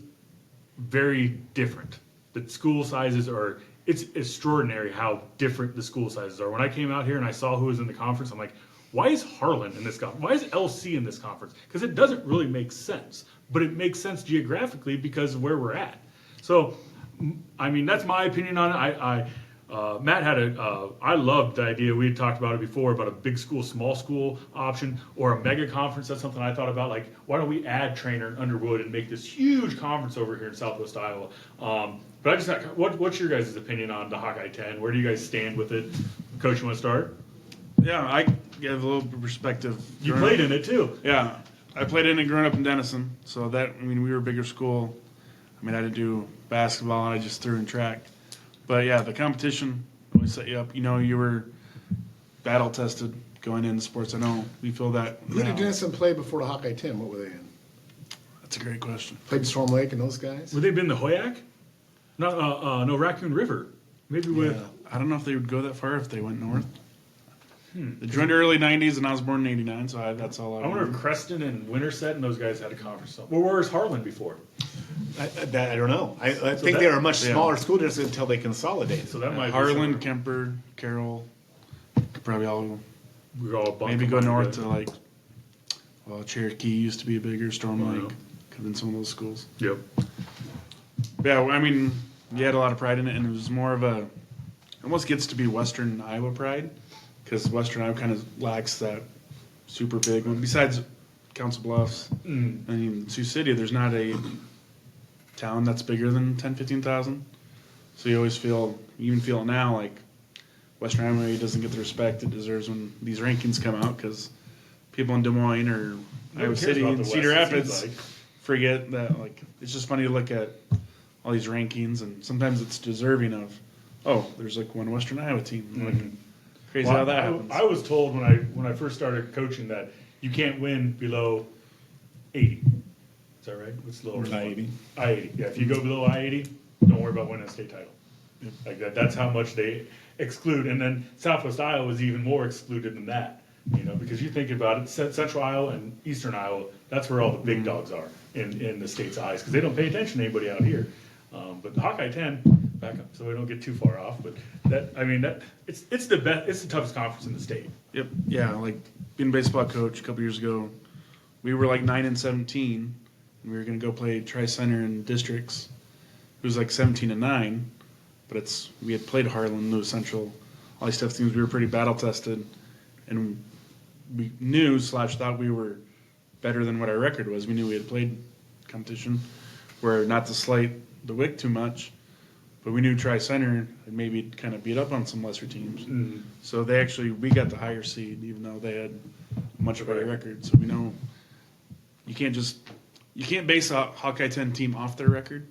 very different. The school sizes are, it's extraordinary how different the school sizes are. When I came out here and I saw who was in the conference, I'm like, why is Harlan in this conference? Why is LC in this conference? Because it doesn't really make sense, but it makes sense geographically because of where we're at. So, I mean, that's my opinion on it. Matt had I loved the idea, we had talked about it before, about a big school, small school option, or a mega conference. That's something I thought about, like, why don't we add Trainer and Underwood and make this huge conference over here in Southwest Iowa? But I just got, what's your guys' opinion on the Hawkeye 10? Where do you guys stand with it? Coach, you want to start? Yeah, I give a little perspective. You played in it too. Yeah, I played in it growing up in Denison, so that, I mean, we were a bigger school. I mean, I didn't do basketball, and I just threw in track. But yeah, the competition always set you up. You know, you were battle tested going into sports. I know we feel that. Who did now. Denison play before the Hawkeye 10? What were they in? That's a great question. Played Storm Lake and those guys? Would they have been the Hoyak? No, Raccoon River. Maybe with. Yeah. I don't know if they would go that far if they went north. They joined early 90s, and I was born in 89, so that's all I I wonder if remember. Creston and Winterset and those guys had a conference. Well, where was Harlan before? I don't know. I think that- they were a much yeah. smaller school just until they consolidated. So that might be Harlan, somewhere. Kemper, Carroll, could probably all We were all bumped maybe go up north together. to like, well, Cherokee used to be a bigger, Storm Oh, Lake, yeah. could have been some of those schools. Yep. But yeah, I mean, you had a lot of pride in it, and it was more of a, almost gets to be Western Iowa pride, because Western Iowa kind of lacks that super big one. Besides Council Bluffs, I mean, Sioux City, there's not a town that's bigger than 10, 15,000. So you always feel, you even feel it now, like Western Iowa doesn't get the respect it deserves when these rankings come out, because people in Des Moines or Iowa cares City about and the Cedar West, it Rapids seems like. forget that, like, it's just funny to look at all these rankings, and sometimes it's deserving of, oh, there's like one Western Iowa team. Like, crazy Well, how that happens. I was told when I first started coaching that you can't win below 80. Is that right? What's lower? I-80. I-80. Yeah, if you go below I-80, don't worry about winning a state title. Like that. That's how much they exclude. And then Southwest Iowa is even more excluded than that. You know, because you think about it, Central Iowa and Eastern Iowa, that's where all the big dogs are in the state's eyes, because they don't pay attention to anybody out here. But the Hawkeye 10, back up so we don't get too far off. But it's the best. It's the toughest conference in the state. Yep. Yeah, like being a baseball coach a couple years ago, we were like 9-17, and we were going to go play Tri-Center in districts. It was like 17-9, but we had played Harlan, Lewis Central, all these tough teams. We were pretty battle tested, and we knew / thought we were better than what our record was. We knew we had played competition, where not to slight the WIC too much, but we knew Tri-Center had maybe kind of beat up on some lesser teams. So we got the higher seed, even though they had a much better record. So we know you can't base a Hawkeye 10 team off their record,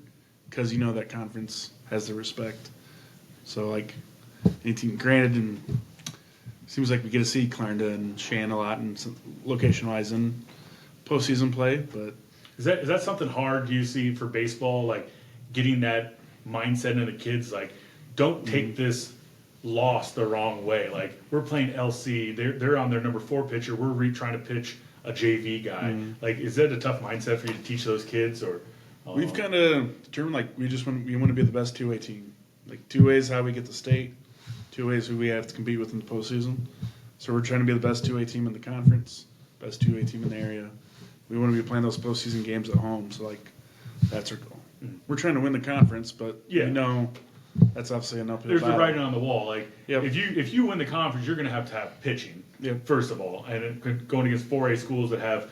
because you know that conference has the respect. So like any team, granted, and seems like we get to see Clarendon and Shan a lot, and location-wise in postseason play. But Is that something hard you see for baseball, like getting that mindset into the kids? Like, don't take this loss the wrong way. Like, we're playing LC, they're on their number 4 pitcher, we're trying to pitch a JV guy. Like, is that a tough mindset for you to teach those kids? Or we've kind of determined, like, we want to be the best 2-way team. Like, 2 ways how we get to state, 2 ways who we have to compete with in the postseason. So we're trying to be the best 2-way team in the conference, best 2-way team in the area. We want to be playing those postseason games at home, so like that's our goal. We're trying to win the conference, but Yeah. we know that's obviously an uphill there's the battle. writing on the wall. Like, Yep. if you win the conference, you're going to have pitching, Yep. first of all. And going against 4A schools that have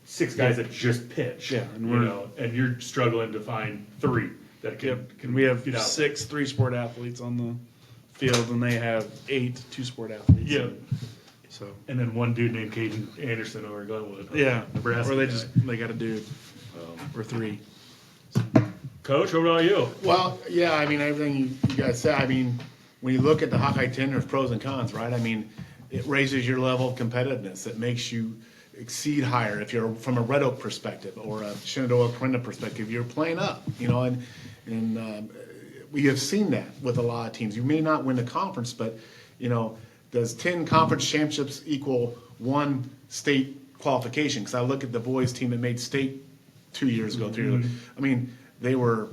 6 guys that just pitch. Yeah, and and you're struggling to find 3 that can, Yep. can And we have get out. 6 3-sport athletes on the field, and they have 8 2-sport athletes. Yeah. So And then one dude named Caden Anderson over Glenwood. yeah, Nebraska or they guy. they got a dude or 3. Coach, what about you? Well, yeah, I mean, everything you guys said, I mean, when you look at the Hawkeye 10, there's pros and cons, right? I mean, it raises your level of competitiveness. It makes you exceed higher if you're from a Red Oak perspective or a Shenandoah Corona perspective. You're playing up, you know, and we have seen that with a lot of teams. You may not win the conference, but, you know, does 10 conference championships equal 1 state qualification? Because I look at the boys team that made state 2 years ago, 3 years ago. I mean, they were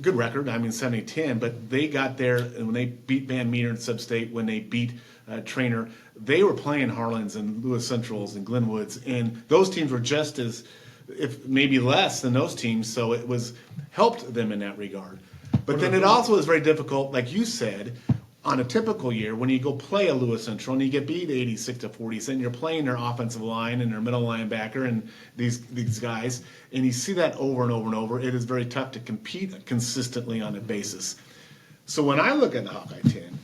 good record. I mean, 70-10, but they got there, and when they beat Van Meter and Sub-State, when they beat Trainer, they were playing Harlans and Lewis Centrals and Glenwoods, and those teams were just as, if maybe less than those teams. So it was helped them in that regard. But then it also is very difficult, like you said, on a typical year when you go play a Lewis Central and you get beat 86-40, and you're playing their offensive line and their middle linebacker and these guys, and you see that over and over and over, it is very tough to compete consistently on a basis. So when I look at the Hawkeye 10,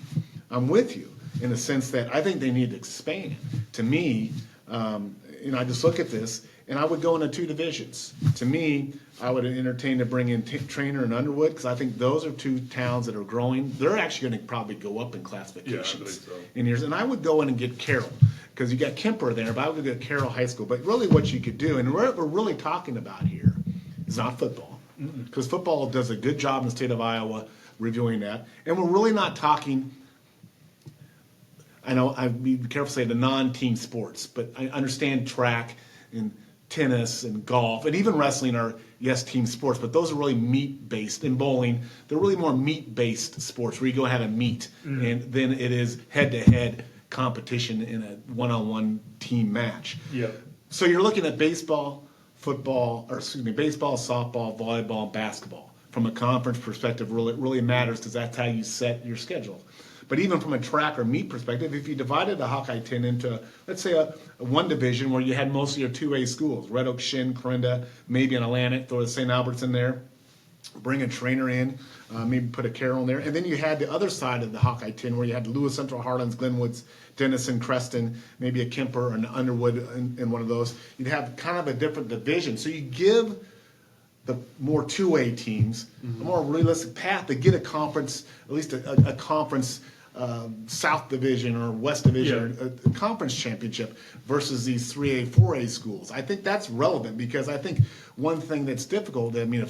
I'm with you in the sense that I think they need to expand. To me, I just look at this, and I would go into 2 divisions. To me, I would entertain to bring in Trainer and Underwood, because I think those are 2 towns that are growing. They're actually going to probably go up in classifications in years. And I would go in and get Carroll, because you got Kemper there, but I would get Carroll High School. But really what you could do, and what we're really talking about here is not football, because football does a good job in the state of Iowa reviewing that. And we're really not talking, I know I'd be careful to say the non-team sports, but I understand track and tennis and golf and even wrestling are, yes, team sports, but those are really meet-based. In bowling, they're really more meet-based sports where you go have a meet, and then it is head-to-head competition in a one-on-one team match. Yeah. So you're looking at baseball, softball, volleyball, basketball. From a conference perspective, really matters, because that's how you set your schedule. But even from a track or meet perspective, if you divided the Hawkeye 10 into, let's say, a one division where you had most of your 2A schools, Red Oak, Shin, Corinda, maybe an Atlantic, throw the St. Albert's in there, bring a Trainer in, maybe put a Carroll in there. And then you had the other side of the Hawkeye 10 where you had Lewis Central, Harlans, Glenwoods, Denison, Creston, maybe a Kemper or an Underwood in one of those. You'd have kind of a different division. So you give the more 2A teams a more realistic path to get a conference, at least a conference South Division or West Division, or a conference championship versus these 3A, 4A schools. I think that's relevant, because I think one thing that's difficult, I mean,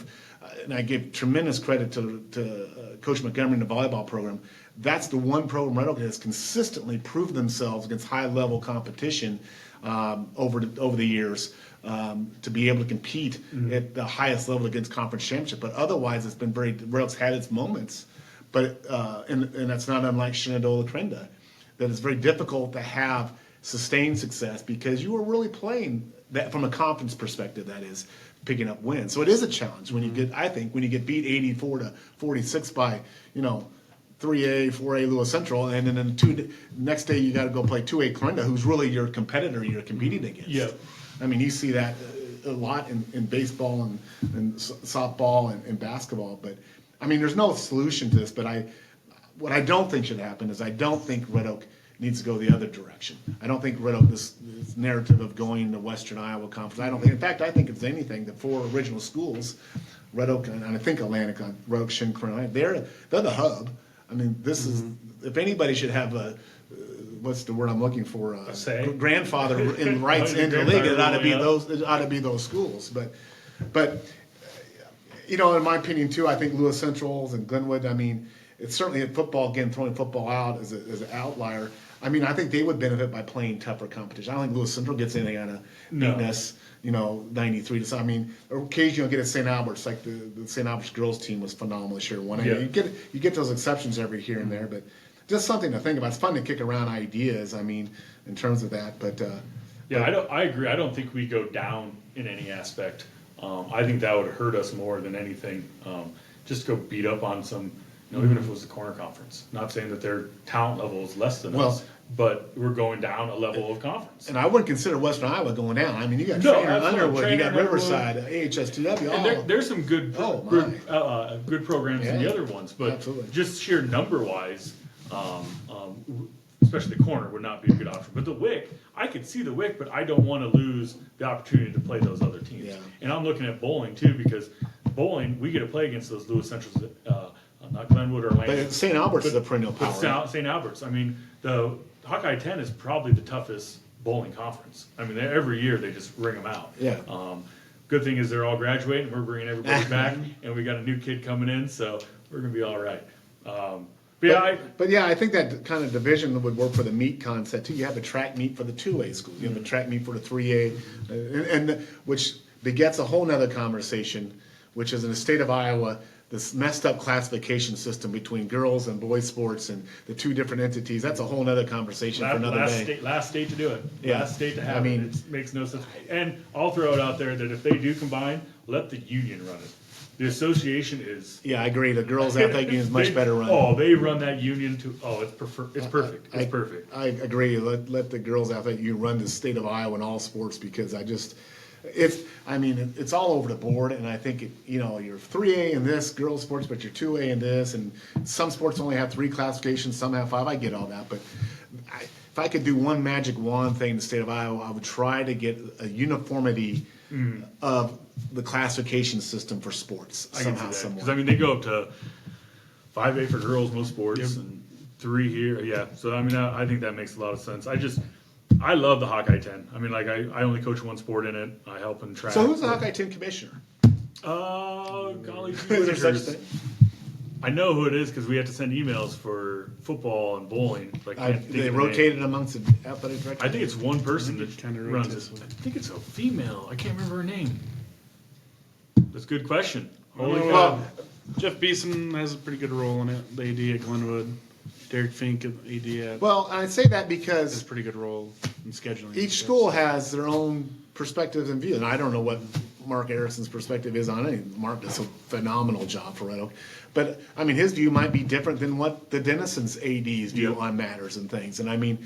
and I give tremendous credit to Coach Montgomery and the volleyball program, that's the one program Red Oak has consistently proved themselves against high-level competition over the years. To be able to compete at the highest level against conference championship, but otherwise it's been Red Oak's had its moments, but and that's not unlike Shenandoah, Crenda, that it's very difficult to have sustained success because you are really playing that from a conference perspective, that is picking up wins. So it is a challenge when you get, I think, when you get beat 84-46 by 3A, 4A Lewis Central, and then next day you got to go play 2A Corinda, who's really your competitor you're competing against. Yeah. I mean, you see that a lot in baseball and softball and basketball. But, I mean, there's no solution to this. But what I don't think should happen is I don't think Red Oak needs to go the other direction. I don't think Red Oak, this narrative of going to Western Iowa Conference, I don't think. In fact, I think if anything, the 4 original schools, Red Oak and I think Atlantic, Red Oak, Shin, Corinna, they're the hub. I mean, this is, if anybody should have a, what's the word I'm looking for? Say? Grandfather in rights into the league. It ought to be those. It ought to be those schools. But in my opinion too, I think Lewis Centrals and Glenwood. I mean, it's certainly in football. Again, throwing football out as an outlier. I mean, I think they would benefit by playing tougher competition. I don't think Lewis Central gets anything out of beating us. 93 to. I mean, occasionally you'll get at St. Albert's, like the St. Albert's girls team was phenomenal this year. You get those exceptions every here and there, but. Just something to think about. It's fun to kick around ideas. I mean, in terms of that, but I agree. I don't think we go down in any aspect. I think that would hurt us more than anything. Just go beat up on some, even if it was the corner conference. Not saying that their talent level is less than us, but we're going down a level of conference. And I wouldn't consider Western Iowa going down. I mean, you got Trainer, Underwood, you got Riverside, AHSTW. And there's some good programs in the other ones, but just sheer number wise. Especially the corner would not be a good option. But the WIC, I could see the WIC, but I don't want to lose the opportunity to play those other teams. Yeah. And I'm looking at bowling too, because bowling, we get to play against those Lewis Centrals, not Glenwood or Atlantic. But St. Albert's is a perennial power. St. Albert's, I mean, the Hawkeye 10 is probably the toughest bowling conference. I mean, every year they just ring them out. Yeah. Good thing is they're all graduating. We're bringing everybody back, and we got a new kid coming in, so we're going to be all right. I think that kind of division would work for the meet concept too. You have a track meet for the 2A schools. You have a track meet for the 3A, and which begets a whole nother conversation, which is in the state of Iowa, this messed up classification system between girls and boys sports and the two different entities. That's a whole nother conversation for another day. Last state to do it. Yeah. Last state to have I mean- it. It makes no sense. And I'll throw it out there that if they do combine, let the union run it. The association is. Yeah, I agree. The girls' athletic union is much better run. Oh, they run that union to. Oh, it's perfect. It's perfect. It's I- perfect. I agree. Let the girls athletic union run the state of Iowa in all sports because it's all over the board, and I think you're 3A in this girls sports, but you're 2A in this, and some sports only have 3 classifications, some have 5. I get all that, but if I could do one magic wand thing in the state of Iowa, I would try to get a uniformity of the classification system for sports somehow, somewhere. Because they go up to 5A for girls most sports and 3 here. Yeah, so I think that makes a lot of sense. I love the Hawkeye 10. I only coach one sport in it. I help in track. So who's the Hawkeye 10 commissioner? Golly, Is there such a thing? I know who it is because we have to send emails for football and bowling. They rotated amongst the athletic director? I think it's one person that kinda runs rotates it. with I think it's a female. I can't remember her name. That's a good question. Holy cow. Well, Jeff Beeson has a pretty good role in it. The AD at Glenwood. Derek Fink, AD at Well, I say that has a because pretty good role in scheduling. each school has their own perspectives and views, and I don't know what Mark Harrison's perspective is on it. Mark does a phenomenal job for Red Oak, but his view might be different than what the Denison's AD's view Yep. on matters and things. And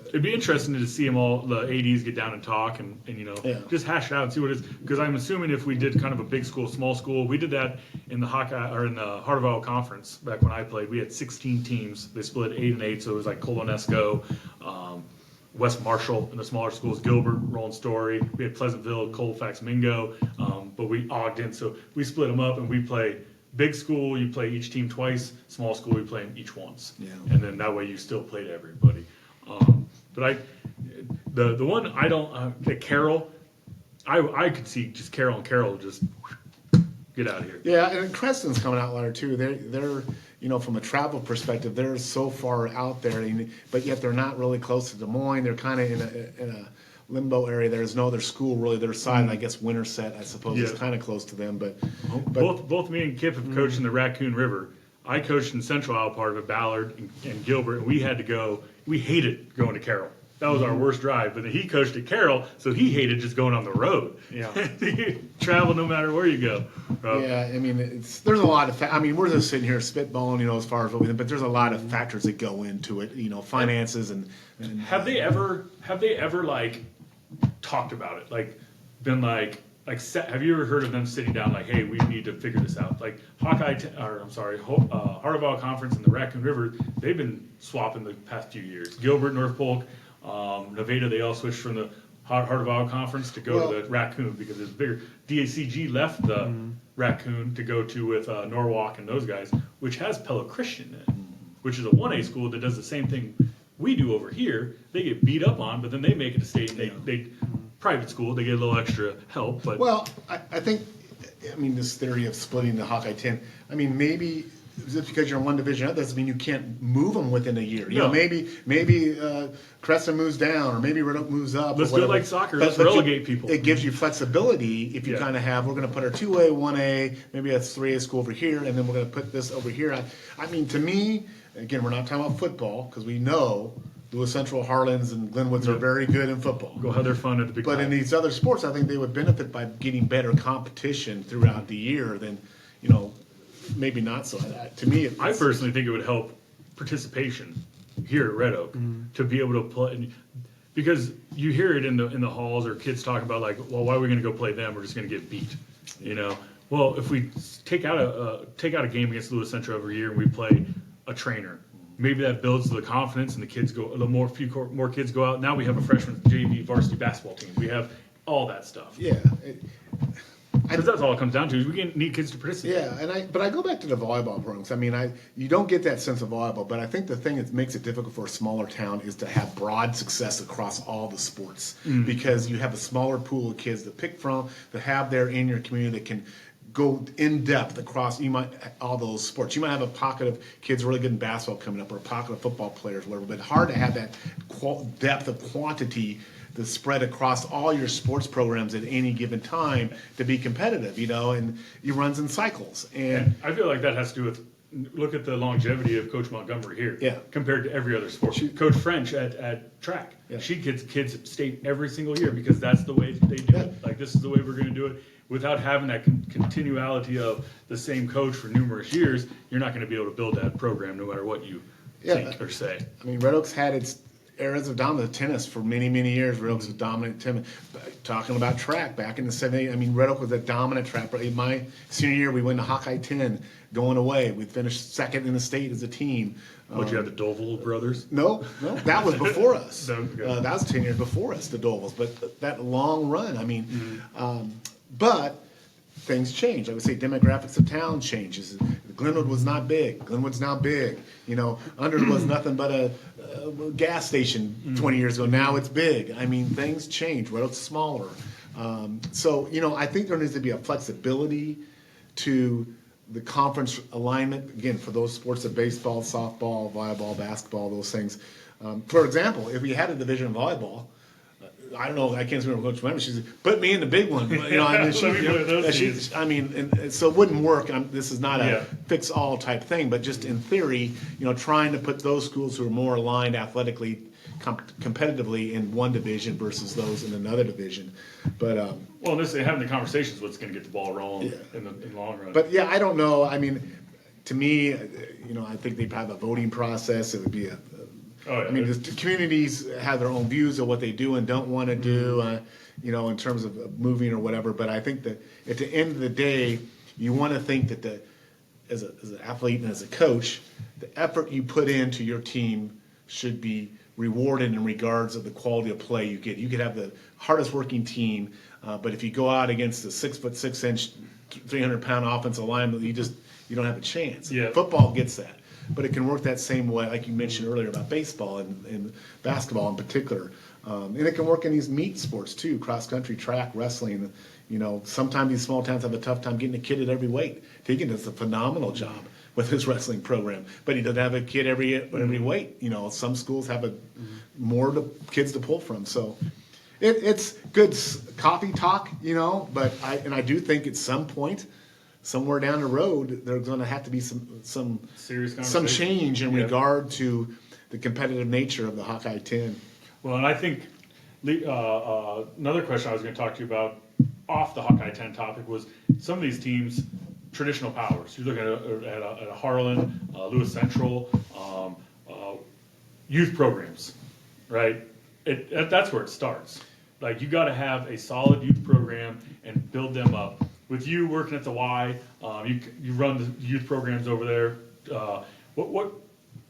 It'd be interesting to see them all, the ADs get down and talk and Yeah. just hash it out and see what it is. Because I'm assuming if we did kind of a big school, small school, we did that in the Hawkeye or in the Heart of Iowa Conference back when I played. We had 16 teams. They split 8 and 8, so it was like Colonesco, West Marshall in the smaller schools, Gilbert, Roland Story. We had Pleasantville, Colfax, Mingo, but we Ogden. So we split them up and we play. Big school, you play each team twice. Small school, you play them each once. Yeah. And then that way you still played everybody. But the one I don't, the Carroll, I could see just Carroll and Carroll just get out of here. yeah, and Creston's coming out louder too. They're from a travel perspective, they're so far out there, but yet they're not really close to Des Moines. They're kind of in a limbo area. There's no other school really their side. I guess Winterset, I suppose, is Yeah. kind of close to them. But Both me and Kip have coached in the Raccoon River. I coached in Central Iowa part of it, Ballard and Gilbert, and we had to go. We hated going to Carroll. That was our worst drive. But then he coached at Carroll, so he hated just going on the road. Yeah. Travel no matter where you go. yeah, there's a lot of. We're just sitting here spitballing, as far as what we think, but there's a lot of factors that go into it. Finances and Have they ever like talked about it? Like been like have you ever heard of them sitting down like, hey, we need to figure this out? Like Heart of Iowa Conference and the Raccoon River, they've been swapping the past few years. Gilbert, North Polk, Nevada, they all switched from the Heart of Iowa Conference to go to the Raccoon because it's bigger. DACG left the Raccoon to go to with Norwalk and those guys, which has Pella Christian in it, which is a 1A school that does the same thing we do over here. They get beat up on, but then they make it to state. They private school, they get a little extra help. But I think this theory of splitting the Hawkeye 10. Maybe just because you're in one division, that doesn't mean you can't move them within a year. No. Maybe Crescent moves down, or maybe Red Oak moves up. Let's or do it whatever. like soccer. Let's relegate people. It gives you flexibility if you Yeah. kind of have. We're going to put our 2A, 1A, maybe that's 3A school over here, and then we're going to put this over here. To me, again, we're not talking about football because we know Lewis Central, Harlans, and Glenwoods are very good in football. go have their fun at the big But in time. these other sports, I think they would benefit by getting better competition throughout the year than, maybe not so. To me, I personally think it would help participation here at Red Oak to be able to play, because you hear it in the halls or kids talk about like, well, why are we going to go play them? We're just going to get beat, Well, if we take out a game against Lewis Central every year and we play a trainer, maybe that builds the confidence and the kids go a few more kids go out. Now we have a freshman JV varsity basketball team. We have all that stuff. yeah. Because that's all it comes down to is we need kids to participate. Yeah, but I go back to the volleyball programs. You don't get that sense of volleyball, but I think the thing that makes it difficult for a smaller town is to have broad success across all the sports because you have a smaller pool of kids to pick from, to have there in your community that can go in depth across all those sports. You might have a pocket of kids really good in basketball coming up, or a pocket of football players, whatever. But hard to have that depth of quantity to spread across all your sports programs at any given time to be competitive. And it runs in cycles. And I feel like that has to do with, look at the longevity of Coach Montgomery here, Yeah. compared to every other sport. Coach French at track, Yeah. she gets kids state every single year because that's the way they do it. Like, this is the way we're going to do it. Without having that continuality of the same coach for numerous years, you're not going to be able to build that program no matter what you think or say. I mean, Red Oaks had its eras of dominant tennis for many, many years. Red Oaks was dominant tennis. Talking about track back in the 70s, I mean, Red Oak was a dominant track. But in my senior year, we went to Hawkeye 10 going away. We finished second in the state as a team. But you have the Dovell brothers? No, that was before us. Okay. That was 10 years before us, the Dovilles. But that long run, I mean, but things change. I would say demographics of town changes. Glenwood was not big. Glenwood's now big. Underwood was nothing but a gas station 20 years ago. Now it's big. I mean, things change. Red Oak's smaller. So, I think there needs to be a flexibility to the conference alignment, again, for those sports of baseball, softball, volleyball, basketball, those things. For example, if we had a division of volleyball, I don't know, I can't remember Coach Member, she said, put me in the big one. And so it wouldn't work. This is not a fix-all type thing, but just in theory, trying to put those schools who are more aligned athletically, competitively in one division versus those in another division. But well, having the conversation is what's going to get the ball rolling in the long run. But I don't know. I mean, to me, I think they'd have a voting process. It would be I mean, the communities have their own views of what they do and don't want to do, in terms of moving or whatever. But I think that at the end of the day, you want to think that as an athlete and as a coach, the effort you put into your team should be rewarded in regards of the quality of play you get. You could have the hardest working team, but if you go out against a 6'6" 300-pound offensive lineman, you don't have a chance. Yeah. Football gets that. But it can work that same way, like you mentioned earlier about baseball and basketball in particular. And it can work in these meat sports too, cross country, track, wrestling. Sometimes these small towns have a tough time getting a kid at every weight. Tegan does a phenomenal job with his wrestling program, but he doesn't have a kid every weight. Some schools have more kids to pull from. So it's good coffee talk, but I do think at some point, somewhere down the road, there's going to have to be some serious some change in regard to the competitive nature of the Hawkeye 10. Well, and I think another question I was going to talk to you about off the Hawkeye 10 topic was some of these teams, traditional powers. You look at a Harlan, Lewis Central, youth programs, right? That's where it starts. Like, you got to have a solid youth program and build them up. With you working at the Y, you run the youth programs over there. What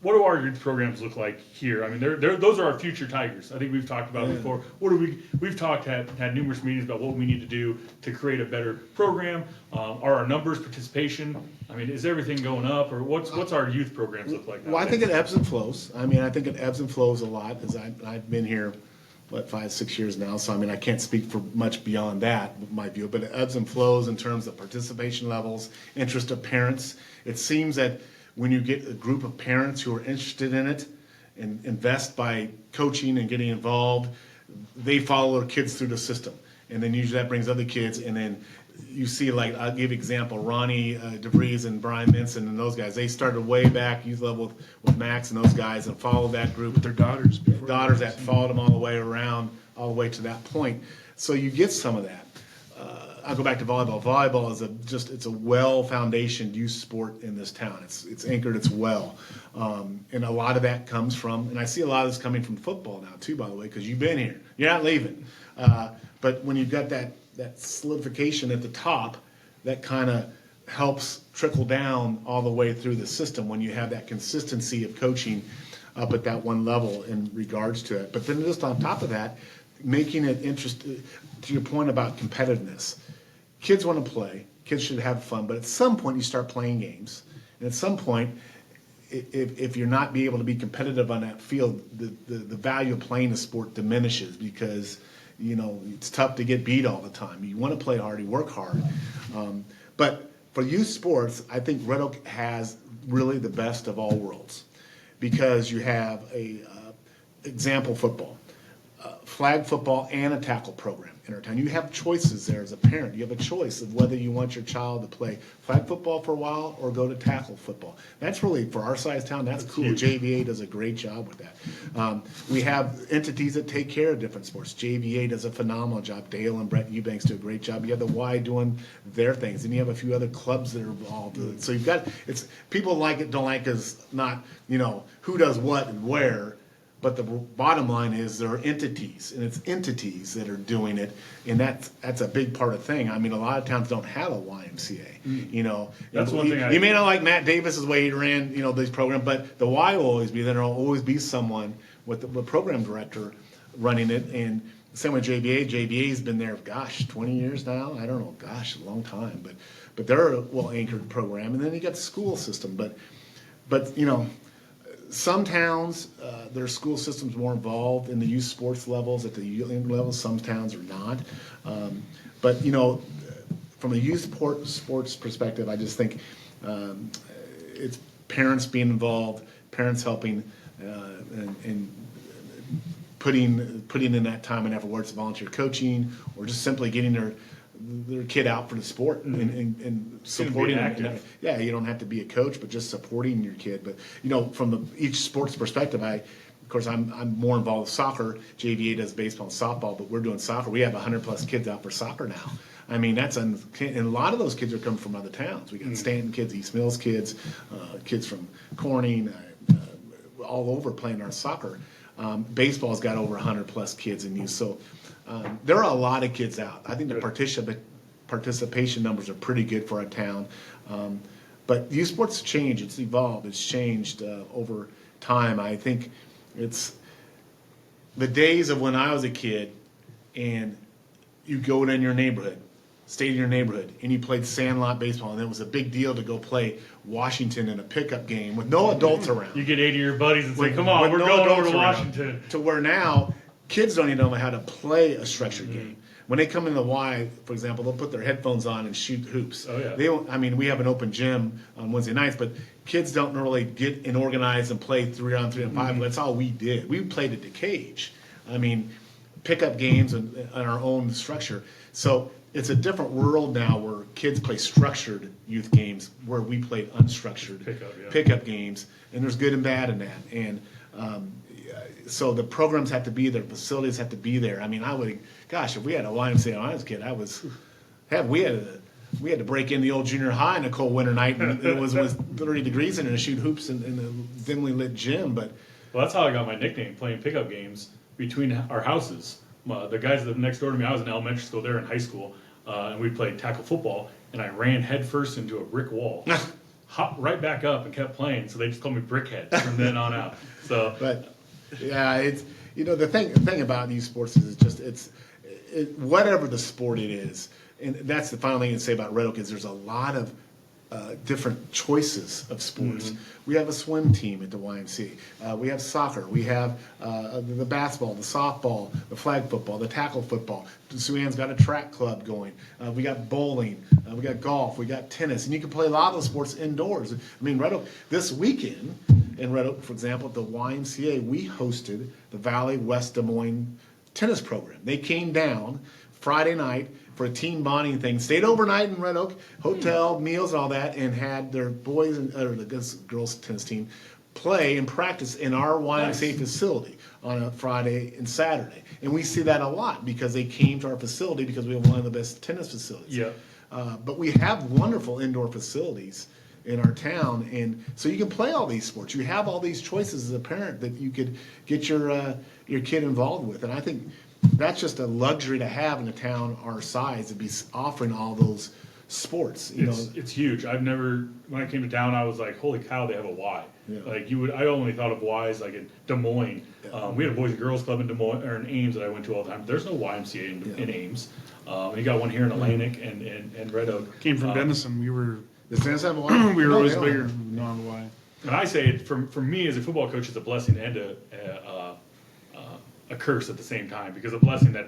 do our youth programs look like here? I mean, those are our future Tigers. I think we've talked about it before. We've had numerous meetings about what we need to do to create a better program. Are our numbers, participation? I mean, is everything going up, or what's our youth programs look like now? Well, I think it ebbs and flows. I mean, I think it ebbs and flows a lot, as I've been here 5-6 years now, so I mean, I can't speak for much beyond that, my view, but it ebbs and flows in terms of participation levels, interest of parents. It seems that when you get a group of parents who are interested in it and invest by coaching and getting involved, they follow their kids through the system. And then usually that brings other kids, and then you see, like, I'll give example, Ronnie DeVries and Brian Minson and those guys, they started way back youth level with Max and those guys and followed that group. With their daughters. Daughters that followed them all the way around, all the way to that point. So you get some of that. I'll go back to volleyball. Volleyball is it's a well-foundationed youth sport in this town. It's anchored, it's well. And a lot of that comes from, and I see a lot of this coming from football now too, by the way, because you've been here. You're not leaving. But when you've got that solidification at the top, that kind of helps trickle down all the way through the system when you have that consistency of coaching up at that one level in regards to it. But then just on top of that, making it interesting, to your point about competitiveness. Kids want to play, kids should have fun, but at some point you start playing games. And at some point, if you're not be able to be competitive on that field, the value of playing the sport diminishes because it's tough to get beat all the time. You want to play hard, you work hard. But for youth sports, I think Red Oak has really the best of all worlds because you have a example football, flag football, and a tackle program in our town. You have choices there as a parent. You have a choice of whether you want your child to play flag football for a while or go to tackle football. That's really, for our size town, that's cool. huge. JVA does a great job with that. We have entities that take care of different sports. JVA does a phenomenal job. Dale and Brett Eubanks do a great job. You have the Y doing their things, and you have a few other clubs that are involved. So you've got, it's, people like it, don't like it, is not, who does what and where. But the bottom line is there are entities, and it's entities that are doing it, and that's a big part of the thing. I mean, a lot of towns don't have a YMCA. That's one thing You may not like Matt Davis's way he ran, these programs, but the Y will always be there. There will always be someone with the program director running it, and same with JVA. JVA's been there, 20 years now. I don't know, a long time, but they're a well-anchored program, and then you got the school system, but some towns, their school system's more involved in the youth sports levels at the youth levels. Some towns are not. But from a youth sports perspective, I just think it's parents being involved, parents helping, and putting in that time and effort, whether it's volunteer coaching or just simply getting their kid out for the sport and supporting them. Yeah, you don't have to be a coach, but just supporting your kid. But from each sports perspective, of course, I'm more involved with soccer. JVA does baseball and softball, but we're doing soccer. We have 100+ kids out for soccer now. I mean, and a lot of those kids are coming from other towns. We got Stanton kids, East Mills kids, kids from Corning, all over playing our soccer. Baseball's got over 100+ kids in youth. So there are a lot of kids out. I think the participation numbers are pretty good for our town. But youth sports change. It's evolved. It's changed over time. I think it's the days of when I was a kid and you go in your neighborhood, stayed in your neighborhood, and you played sandlot baseball, and it was a big deal to go play Washington in a pickup game with no adults around. You get 80 of your buddies and say, With- come on, with we're no going over adults to around. Washington. To where now, kids don't even know how to play a structured game. When they come in the Y, for example, they'll put their headphones on and shoot hoops. Oh, yeah. They don't, we have an open gym on Wednesday nights, but kids don't really get and organize and play 3-on-3 and 5. That's all we did. We played at the cage. Pickup games and our own structure. So it's a different world now where kids play structured youth games where we played unstructured pickup games, and there's good and bad in that. And so the programs have to be there, facilities have to be there. If we had a YMCA when I was a kid, we had to break in the old junior high on a cold winter night, and it was 30 degrees in there to shoot hoops in a dimly lit gym. But Well, that's how I got my nickname, playing pickup games between our houses. The guys that live next door to me, I was in elementary school, they're in high school, and we played tackle football, and I ran headfirst into a brick wall, hopped right back up and kept playing, so they just called me Brickhead from then on out. So, But yeah, it's the thing about youth sports is whatever the sport it is, and that's the final thing to say about Red Oak is there's a lot of different choices of sports. We have a swim team at the YMCA. We have soccer. We have the basketball, the softball, the flag football, the tackle football. Suan's got a track club going. We got bowling. We got golf. We got tennis. And you can play a lot of those sports indoors. Red Oak, this weekend in Red Oak, for example, at the YMCA, we hosted the Valley West Des Moines tennis program. They came down Friday night for a team bonding thing, stayed overnight in Red Oak, hotel, meals, and all that, and had their boys or the girls tennis team play and practice in our YMCA facility on a Friday and Saturday. And we see that a lot because they came to our facility because we have one of the best tennis facilities. yeah. But we have wonderful indoor facilities in our town, and so you can play all these sports. You have all these choices as a parent that you could get your kid involved with, and I think that's just a luxury to have in a town our size to be offering all those sports. It's huge. When I came to town, I was like, holy cow, they have a Y. Yeah. I only thought of Ys like in Des Moines. We had a Boys and Girls Club in Des Moines, or in Ames that I went to all the time. There's no YMCA in Ames. You got one here in Atlantic and Red Oak. Came from Denison. We were Does Dennis have a Y? we were No, always they don't. bigger. No, why? And I say it for me as a football coach, it's a blessing and a curse at the same time, because a blessing that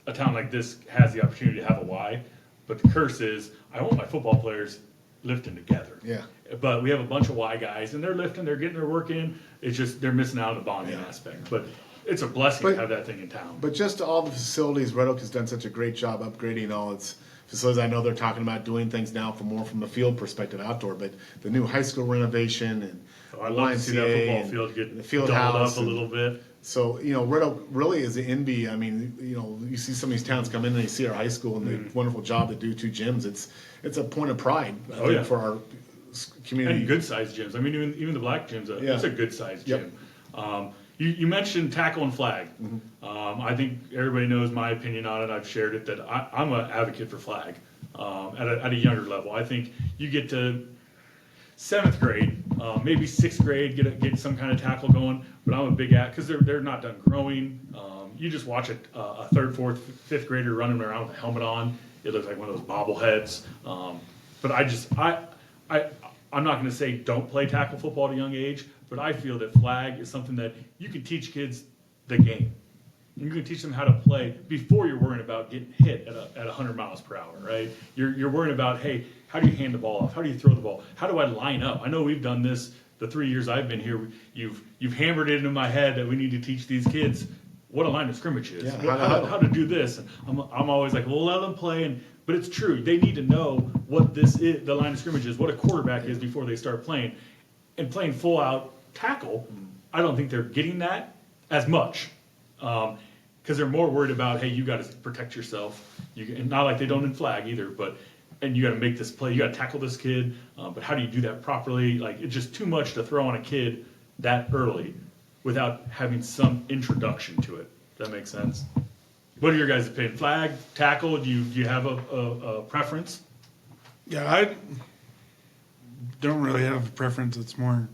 a town like this has the opportunity to have a Y, But the curse is, I want my football players lifting together. Yeah. But we have a bunch of Y guys, and they're lifting, they're getting their work in. It's just they're missing out on the bonding aspect. But it's a blessing to have that thing in town. But just all the facilities, Red Oak has done such a great job upgrading all its facilities. I know they're talking about doing things now from a field perspective outdoor, but the new high school renovation and I'd love to see that YMCA football and field get the field doubled house up a little bit. So, Red Oak really is an envy. I mean, you see some of these towns come in and they see our high school and the wonderful job they do, 2 gyms. It's a point of pride I think, for our community. And good sized gyms. I mean, even the black gym's it's a good sized Yep. gym. You mentioned tackle and flag. I think everybody knows my opinion on it. I've shared it that I'm an advocate for flag at a younger level. I think you get to 7th grade, maybe 6th grade, get some kind of tackle going. But I'm a big because they're not done growing. You just watch a 3rd, 4th, 5th grader running around with a helmet on. It looks like one of those bobbleheads. But I'm not going to say don't play tackle football at a young age, but I feel that flag is something that you can teach kids the game. You can teach them how to play before you're worrying about getting hit at 100 miles per hour, right? You're worrying about, hey, how do you hand the ball off? How do you throw the ball? How do I line up? I know we've done this the 3 years I've been here. You've hammered it into my head that we need to teach these kids what a line of scrimmage is, how to do this. And I'm always like, well, let them play. But it's true. They need to know what this is, the line of scrimmage is, what a quarterback is before they start playing. And playing full out tackle, I don't think they're getting that as much. Because they're more worried about, hey, you got to protect yourself. And not like they don't in flag either, and you got to make this play. You got to tackle this kid. But how do you do that properly? Like, it's just too much to throw on a kid that early without having some introduction to it. Does that make sense? What are your guys' opinion? Flag, tackle? Do you have a preference? Yeah, I don't really have a preference. It's more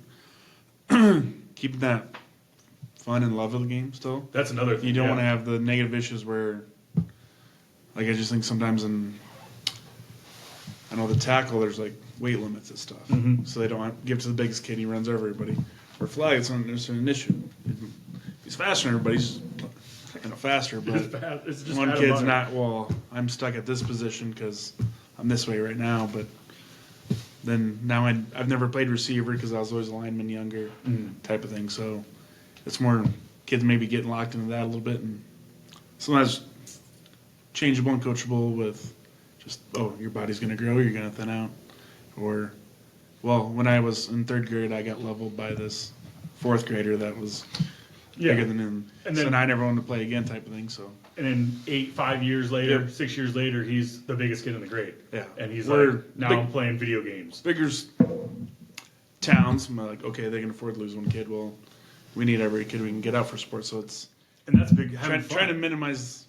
keeping that fun and love of the game still. That's another thing. You don't want to have the negative issues where, like, I just think sometimes I know the tackle, there's like weight limits and stuff. So they don't give to the biggest kid, he runs over everybody. For flag, it's not necessarily an issue. He's faster than everybody, he's faster, but it's just one kid's not, well, I'm stuck at this position because I'm this way right now, but then now I've never played receiver because I was always a lineman younger type of thing, so it's more kids maybe getting locked into that a little bit, and sometimes changeable and coachable with just, your body's going to grow, you're going to thin out. Or, well, when I was in 3rd grade, I got leveled by this 4th grader that was bigger than him. And then, so now I never wanted to play again type of thing. So. And then 5 years later, 6 years later, he's the biggest kid in the grade. Yeah. And he's I'm playing video games. Bigger towns, I'm like, okay, they can afford to lose one kid. Well, we need every kid we can get out for sports. So it's. And that's big. Trying to minimize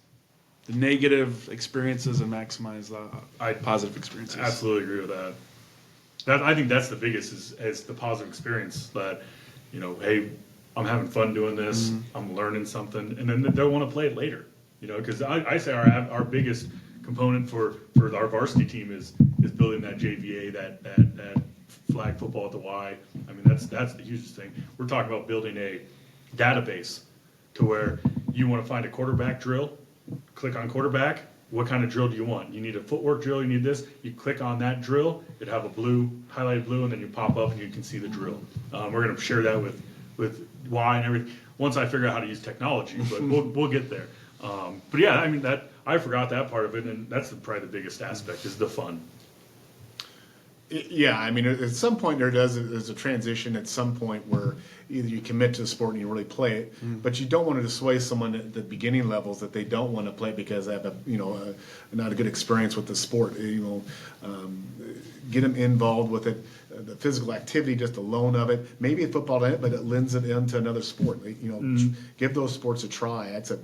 the negative experiences and maximize the positive experiences. Absolutely agree with that. I think that's the biggest is the positive experience that, hey, I'm having fun doing this, I'm learning something, and then they'll want to play it later. Because I say our biggest component for our varsity team is building that JVA, that flag football at the Y. I mean, that's the hugest thing. We're talking about building a database to where you want to find a quarterback drill, click on quarterback. What kind of drill do you want? You need a footwork drill, you need this. You click on that drill, it have a highlighted blue, and then you pop up and you can see the drill. We're going to share that with Y and everything once I figure out how to use technology, but we'll get there. But yeah, I mean, I forgot that part of it, and that's probably the biggest aspect is the fun. Yeah, I mean, at some point there's a transition at some point where either you commit to the sport and you really play it, but you don't want to dissuade someone at the beginning levels that they don't want to play because they have not a good experience with the sport. Get them involved with it, the physical activity, just alone of it. Maybe a football, but it lends it into another sport. Give those sports a try. At the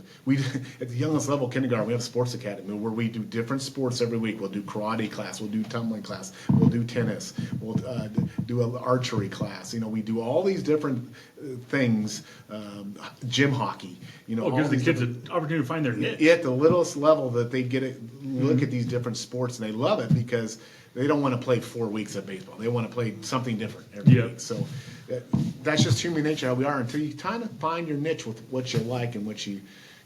youngest level, kindergarten, we have a sports academy where we do different sports every week. We'll do karate class, we'll do tumbling class, we'll do tennis, we'll do an archery class. We do all these different things. Gym hockey. It gives the kids an opportunity to find their niche. At the littlest level that they get it, look at these different sports and they love it because they don't want to play 4 weeks of baseball. They want to play something different every week. So that's just human nature, how we are, until you kind of find your niche with what you like and what you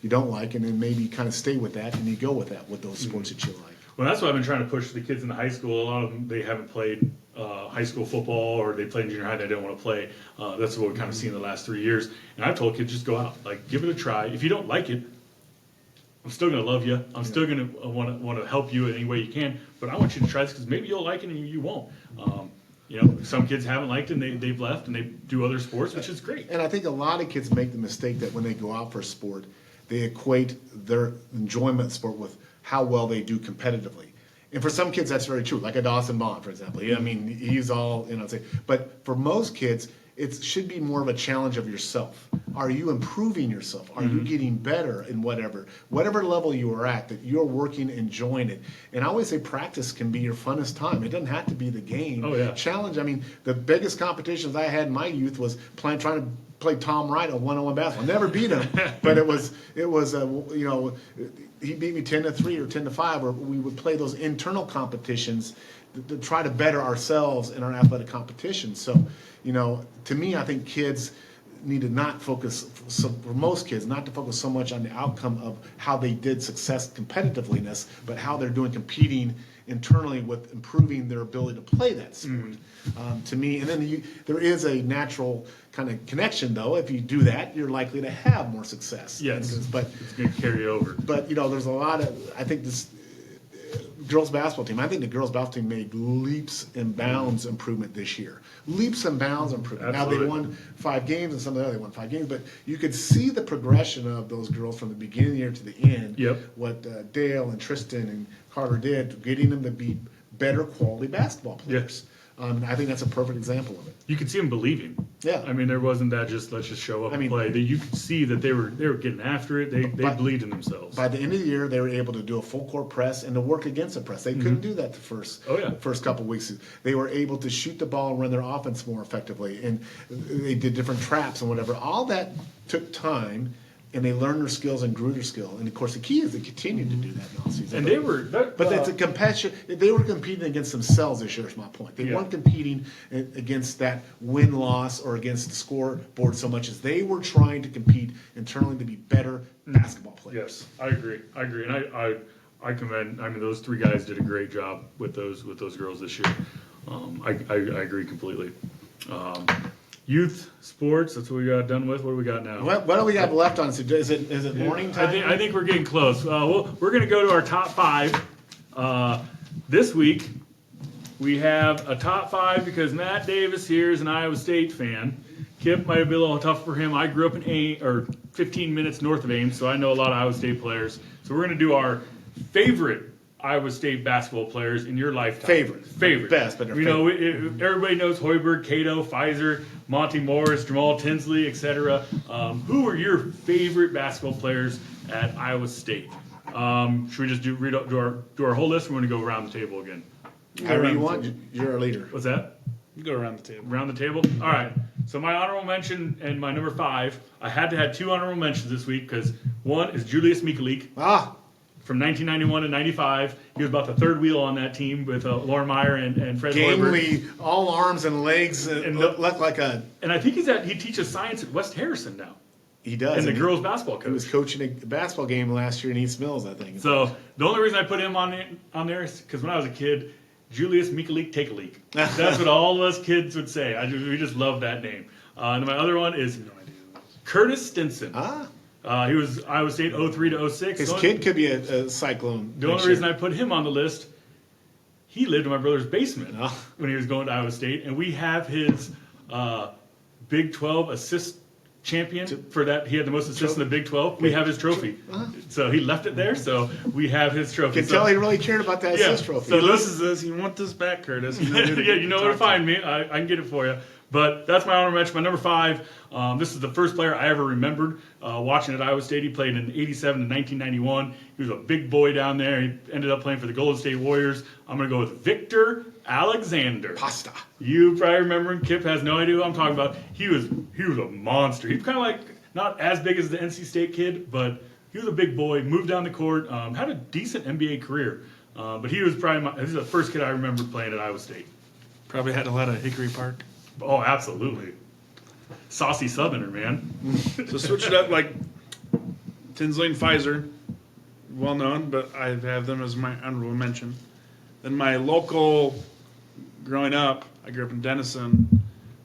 don't like, and then maybe kind of stay with that and you go with that with those sports that you like. Well, that's what I've been trying to push the kids in the high school. A lot of them, they haven't played high school football, or they played in junior high, they don't want to play. That's what we've kind of seen in the last 3 years. And I've told kids, just go out, like, give it a try. If you don't like it, I'm still going to love you. I'm still going to want to help you in any way you can. But I want you to try this because maybe you'll like it and you won't. You know, some kids haven't liked it and they've left and they do other sports, which is great. And I think a lot of kids make the mistake that when they go out for sport, they equate their enjoyment of sport with how well they do competitively. And for some kids, that's very true. Like a Dawson Bond, for example. I mean, he's all, you know, but for most kids, it should be more of a challenge of yourself. Are you improving yourself? Are you getting better in whatever level you are at, that you're working, enjoying it? And I always say practice can be your funnest time. It doesn't have to be the game. Oh, yeah. Challenge. I mean, the biggest competitions I had in my youth was trying to play Tom Wright on one-on-one basketball. Never beat him, but it was you know, he beat me 10-3 or 10-5, where we would play those internal competitions to try to better ourselves in our athletic competition. So, you know, to me, I think kids need to not focus, for most kids, not to focus so much on the outcome of how they did success competitively-ness, but how they're doing competing internally with improving their ability to play that sport. To me, and then there is a natural kind of connection, though. If you do that, you're likely to have more success. Yes, but it's going to carry over. But, you know, there's a lot of, I think this girls basketball team, I think the girls basketball team made leaps and bounds improvement this year. Leaps and bounds improvement. Absolutely. Now, they won 5 games, and some of the other they won 5 games, but you could see the progression of those girls from the beginning of the year to the end. Yep. What Dale and Tristan and Carter did, getting them to be better quality basketball players. I think that's a perfect example of it. You could see them believing. Yeah. I mean, there wasn't that just let's just show up I and mean, play. You could see that they were getting after it. They believed in themselves. By the end of the year, they were able to do a full court press and to work against the press. They couldn't do that the first couple of weeks. They were able to shoot the ball and run their offense more effectively, and they did different traps and whatever. All that took time, and they learned their skills and grew their skill. And of course, the key is they continued to do that in all season. And they were, but it's a competition. They were competing against themselves this year. Is my point. They weren't competing against that win-loss or against the scoreboard so much as they were trying to compete internally to be better basketball players. Yes, I agree, and I commend. I mean, those 3 guys did a great job with those girls this year. I agree completely. Youth sports. That's what we got done with. What do we got now? What do we have left on? Is it morning time? I think we're getting close. We're going to go to our top 5. This week, we have a top 5 because Matt Davis here is an Iowa State fan. Kip might be a little tough for him. I grew up in 15 minutes north of Ames, so I know a lot of Iowa State players. So we're going to do our favorite Iowa State basketball players in your lifetime. Favorite. Best, but everybody knows Hoiberg, Cato, Pfizer, Monty Morris, Jamal Tinsley, etc. Who are your favorite basketball players at Iowa State? Should we just do our whole list? We're going to go around the table again. However you want. You're our leader. What's that? Go around the table. Around the table? All right. So my honorable mention and my number 5, I had to have 2 honorable mentions this week because one is Julius Mikalik. From 1991 to 95, he was about the third wheel on that team with Lauren Meyer and Fred Gangly, all arms and legs, and looked like a. And I think he teaches science at West Harrison now. He does. And the girls basketball coach. He was coaching a basketball game last year in East Mills, I think. So the only reason I put him on there is because when I was a kid, Julius Mikalik, take a leak. That's what all of us kids would say. We just love that name. And my other one is Curtis Stinson. He was Iowa State 03 to 06. His kid could be a Cyclone. The only reason I put him on the list, he lived in my brother's basement when he was going to Iowa State, and we have his Big 12 assist champion for that. He had the most assists in the Big 12. We have his trophy. So he left it there, so we have his trophy. You can tell he really cared about that assist trophy. So this is this. You want this back, Curtis? You know where to find me. I can get it for you. But that's my honorable mention. My number 5, this is the first player I ever remembered watching at Iowa State. He played in 87 to 1991. He was a big boy down there. He ended up playing for the Golden State Warriors. I'm going to go with Victor Alexander. Pasta. You probably remember him. Kip has no idea who I'm talking about. He was a monster. He was kind of like not as big as the NC State kid, but he was a big boy. Moved down the court. Had a decent NBA career. But he was probably the first kid I remember playing at Iowa State. Probably had a lot of Hickory Park. Oh, absolutely. Saucy Southerner, man. So switch it up like Tinsley and Pfizer. well known, but I have them as my honorable mention. Then my local, growing up, I grew up in Denison.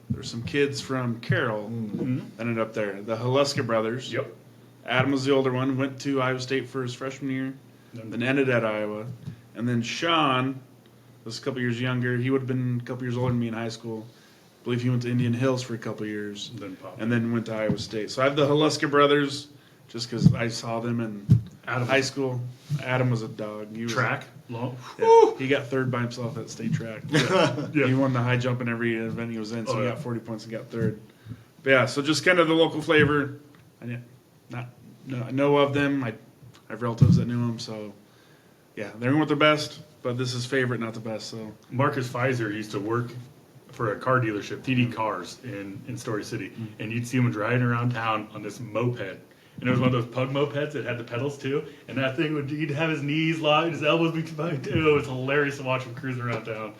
There's some kids from Carroll that ended up there. The Haluska brothers. Yep. Adam was the older one, went to Iowa State for his freshman year, then ended at Iowa. And then Sean was a couple years younger. He would have been a couple years older than me in high school. I believe he went to Indian Hills for a couple years. And then went to Iowa State. So I have the Haluska brothers just because I saw them in high school. Adam was a dog. He was Track. Long. yeah, he got third by himself at state track. Yeah. He won the high jump in every event he was in, so he yeah. got 40 points and got third. But yeah, so just kind of the local flavor. I know of them. I have relatives that knew them, so yeah, they're with the best. But this is favorite, not the best. So Marcus Pfizer used to work for a car dealership, TD Cars, in Story City, and you'd see him driving around town on this moped. And it was one of those pug mopeds that had the pedals too, and that thing he'd have his knees locked, his elbows be combined too. It was hilarious to watch him cruising around town.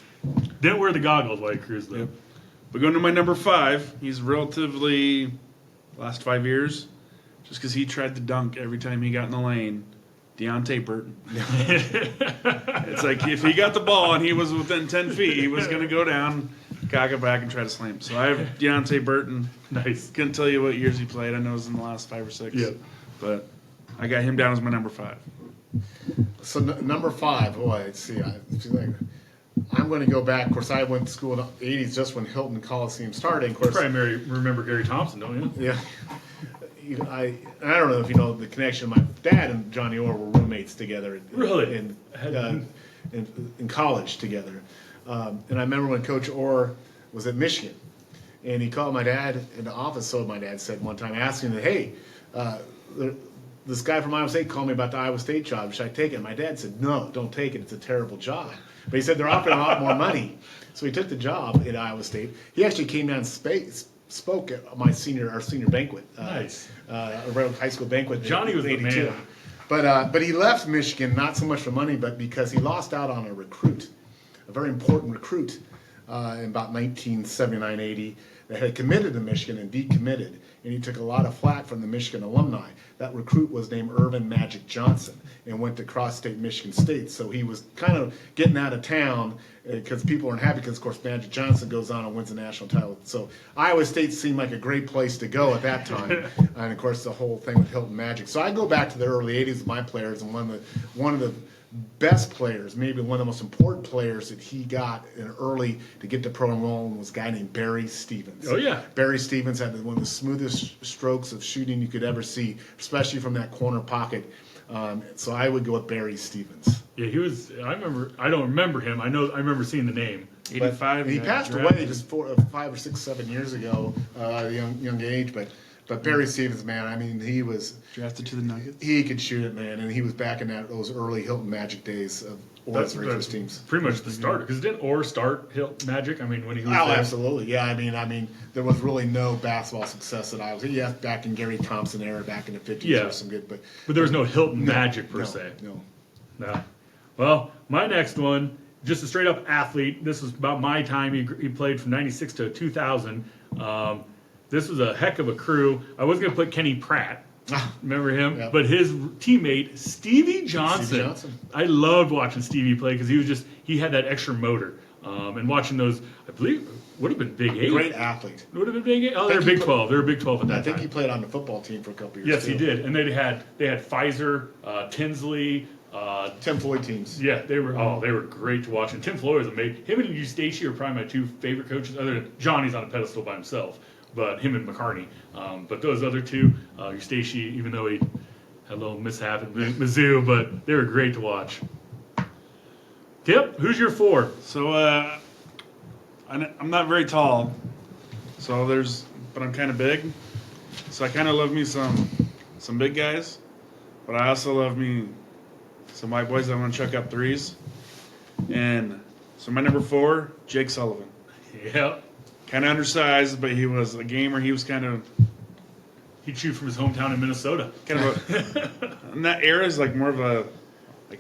Didn't wear the goggles while he cruised though. Yep. But going to my number 5, he's relatively last 5 years, just because he tried to dunk every time he got in the lane. Deontay Burton. It's like if he got the ball and he was within 10 feet, he was going to go down, cock it back, and try to slam. So I have Deontay Burton. Nice. Couldn't tell you what years he played. I know it was in the last 5 or 6. Yeah. But I got him down as my number 5. So number 5, boy, let's see. I'm going to go back. Of course, I went to school in the 80s, just when Hilton Coliseum started. Of course, Probably remember Gary Thompson, don't you? yeah. I don't know if you know the connection. My dad and Johnny Orr were roommates together. Really? In college together. And I remember when Coach Orr was at Michigan, and he called my dad in the office. So my dad said one time, asking him, "Hey, this guy from Iowa State called me about the Iowa State job. Should I take it?" And my dad said, "No, don't take it. It's a terrible job." But he said they're offering a lot more money. So he took the job at Iowa State. He actually came down and spoke at our senior banquet. Nice. Around high school banquet. Johnny was the man. But he left Michigan not so much for money, but because he lost out on a very important recruit, in about 1979-80 that had committed to Michigan and decommitted, and he took a lot of flack from the Michigan alumni. That recruit was named Irvin Magic Johnson and went to cross-state Michigan State. So he was kind of getting out of town because people weren't happy because, of course, Magic Johnson goes on and wins a national title. So Iowa State seemed like a great place to go at that time. And, of course, the whole thing with Hilton Magic. So I go back to the early 80s with my players, and one of the best players, maybe one of the most important players that he got in early to get the program rolling was a guy named Barry Stevens. Oh, yeah. Barry Stevens had one of the smoothest strokes of shooting you could ever see, especially from that corner pocket. So I would go with Barry Stevens. Yeah, he was. I don't remember him. I remember seeing the name. 85. He passed away just 5 or 6, 7 years ago, at a young age. But Barry Stevens, man, I mean, he was Drafted to the Nuggets. he could shoot it, man, and he was back in those early Hilton Magic days of Orr's Rangers teams. Pretty much the starter. Because didn't Orr start Magic? I mean, when he was Oh, there? absolutely, yeah. I mean, there was really no basketball success that I was. Yeah, back in Gary Thompson era, back in the 50s, Yeah. there was some good, but But there was no Hilton Magic per se. No. No. Well, my next one, just a straight up athlete. This was about my time. He played from 96 to 2000. This was a heck of a crew. I was going to put Kenny Pratt. Remember him? Yeah. But his teammate, Stevie Johnson. I loved watching Stevie play because he had that extra motor. And watching those, I believe, would have been Big 8. Great athlete. Would have been Big 8. Oh, they were Big 12. They were Big 12 at that I think time. he played on the football team for a couple years. Yes, too. he did. And they had Pfizer, Tinsley, Tim Floyd teams. yeah, they were great to watch. And Tim Floyd was amazing. Him and Eustace are probably my two favorite coaches, other than Johnny's on a pedestal by himself, but him and McCarney. But those other two, Eustace, even though he had a little mishap at Mizzou, but they were great to watch. Tip, who's your 4? So I'm not very tall, but I'm kind of big. So I kind of love me some big guys, but I also love me some white boys that want to chuck up threes. And so my number 4, Jake Sullivan. Yep. Kind of undersized, but he was a gamer. He was kind of He'd shoot from his hometown in Minnesota. in that era is like more of a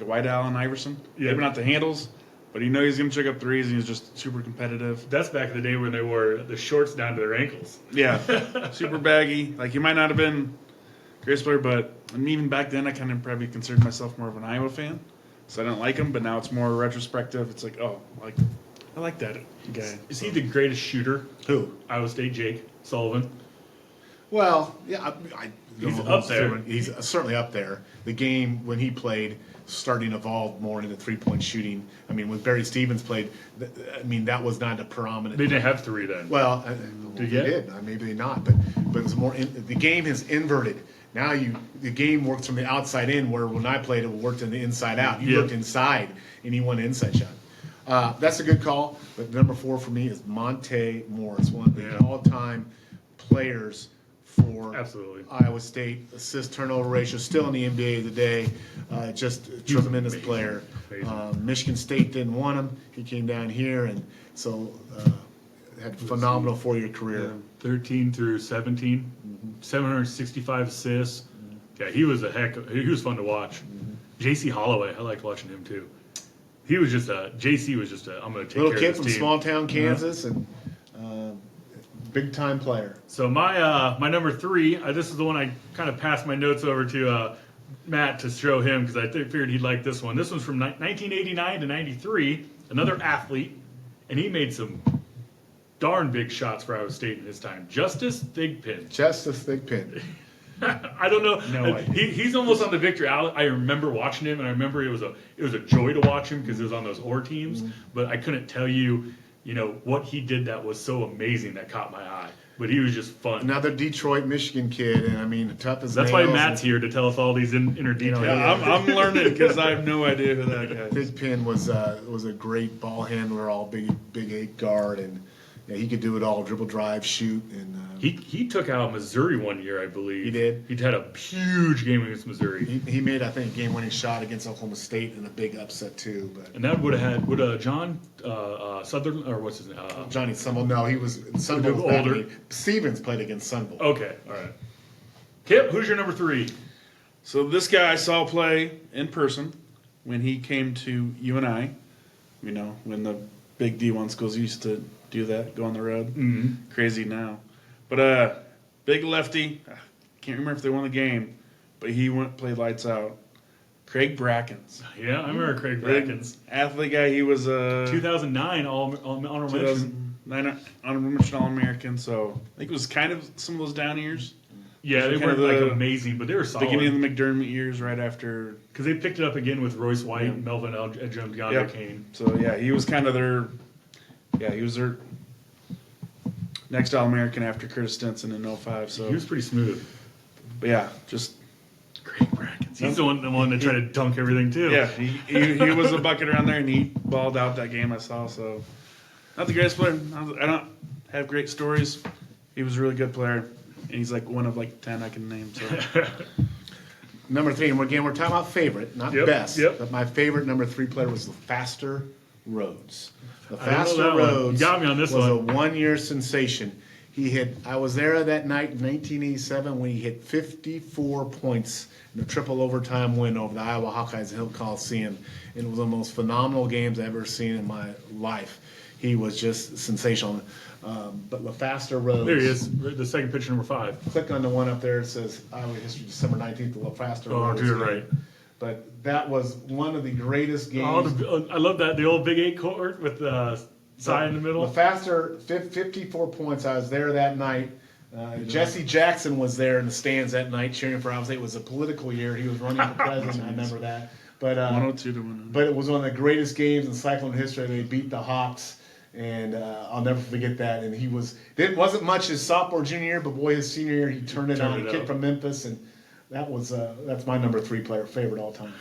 White Allen Iverson. Yeah. Maybe not the handles, but he's going to check up threes, and he's just super competitive. That's back in the day when they wore the shorts down to their ankles. Yeah, super baggy. Like he might not have been greatest player. But I mean, even back then, I kind of probably considered myself more of an Iowa fan, so I didn't like him. But now it's more retrospective. It's like, oh, like I like that guy. Is he the greatest shooter? Who? Iowa State, Jake Sullivan. Well, yeah, I He's don't know up there. He's certainly up there. The game when he played, starting to evolve more into 3-point shooting. I mean, when Barry Stevens played, I mean, that was not a predominant. They didn't have 3 then. Well, Did they you? did. Maybe not, but it was more. The game has inverted. Now the game works from the outside in, where when I played, it worked in the inside out. You Yeah. looked inside, and he won an inside shot. That's a good call. But number 4 for me is Monte Morris, one of the Yeah. all-time players for Absolutely. Iowa State. Assist turnover ratio still in the NBA today. Just a tremendous amazing. player. Amazing. Michigan State didn't want him. He came down here, and so had a phenomenal 4-year career. 13 through 17, 765 assists. Yeah, he was he was fun to watch. J.C. Holloway, I liked watching him too. He was just J.C. was just I'm going to take Little care kid of from this team. small town Kansas, and big time player. So my number 3, this is the one I kind of passed my notes over to Matt to show him because I figured he'd like this one. This one's from 1989 to 93, another athlete, and he made some darn big shots for Iowa State in his time. Justice Thigpen. Justice Thigpen. I don't know. No idea. He's almost on the victory. I remember watching him, and I remember it was a joy to watch him because it was on those OR teams. But I couldn't tell you, what he did that was so amazing that caught my eye. But he was just fun. Another Detroit, Michigan kid, and I mean, tough as That's why nails. Matt's here to tell us all these inner details. Yeah, I'm learning because I have no idea who that guy is. Thigpen was a great ball handler, all big 8 guard, and he could do it all: dribble, drive, shoot, and He took out Missouri one year, I believe. He did? He had a huge game against Missouri. he made, I think, a game-winning shot against Oklahoma State in a big upset too. But And that would have John Sutherland, or what's his name? Johnny Sunville, no, he was Sunville He was was back older. when Stevens played against Sunville. Okay, all right. Kip, who's your number 3? So this guy I saw play in person when he came to UNI. When the big D1 schools used to do that, go on the road. Mm-hmm. Crazy now. But big lefty. Can't remember if they won the game, but he played lights out. Craig Brackens. Yeah, I remember Craig Big Brackens. athlete guy. He was a 2009 honorable mention. 2009 honorable mention All-American. So I think it was kind of some of those down years. Yeah, they kind weren't of like the amazing, but they were solid. Beginning of the McDermott years, right after. Because they picked it up again with Royce White, Yeah. Melvin Edgem, DeAndre Yep. Kane. So yeah, he was kind of their. Yeah, he was their next All-American after Curtis Stinson in 05. So He was pretty smooth. but yeah, just Craig Brackens. He's the one that tried to dunk everything too. yeah, he was a bucket around there, and he balled out that game I saw. So not the greatest player. I don't have great stories. He was a really good player, and he's like one of like 10 I can name. So Number 3, and again, we're talking about favorite, not Yep, best. yep. But my favorite number 3 player was LeFaster Rhodes. I know LeFaster that one. Rhodes You got me on this was one. a 1-year sensation. I was there that night in 1987 when he hit 54 points in a triple overtime win over the Iowa Hawkeyes at Hill Coliseum. And it was one of the most phenomenal games I've ever seen in my life. He was just sensational. But LeFaster Rhodes. There he is, the second picture, number 5. Click on the one up there. It says Iowa history, December 19th. The LeFaster Oh, Rhodes. to your game. right. But that was one of the greatest games. I love that, the old Big 8 court with Cy in the middle. LeFaster, 54 points. I was there that night. Jesse Jackson was there in the stands that night cheering for Iowa State. It was a political year. He was running for president. I remember that. But 102 to 1. but it was one of the greatest games in Cyclone history. They beat the Hawks, and I'll never forget that. And wasn't much his sophomore, junior year, but boy, his senior year he turned it on. Kid up. from Memphis, and that's my number 3 player favorite all time.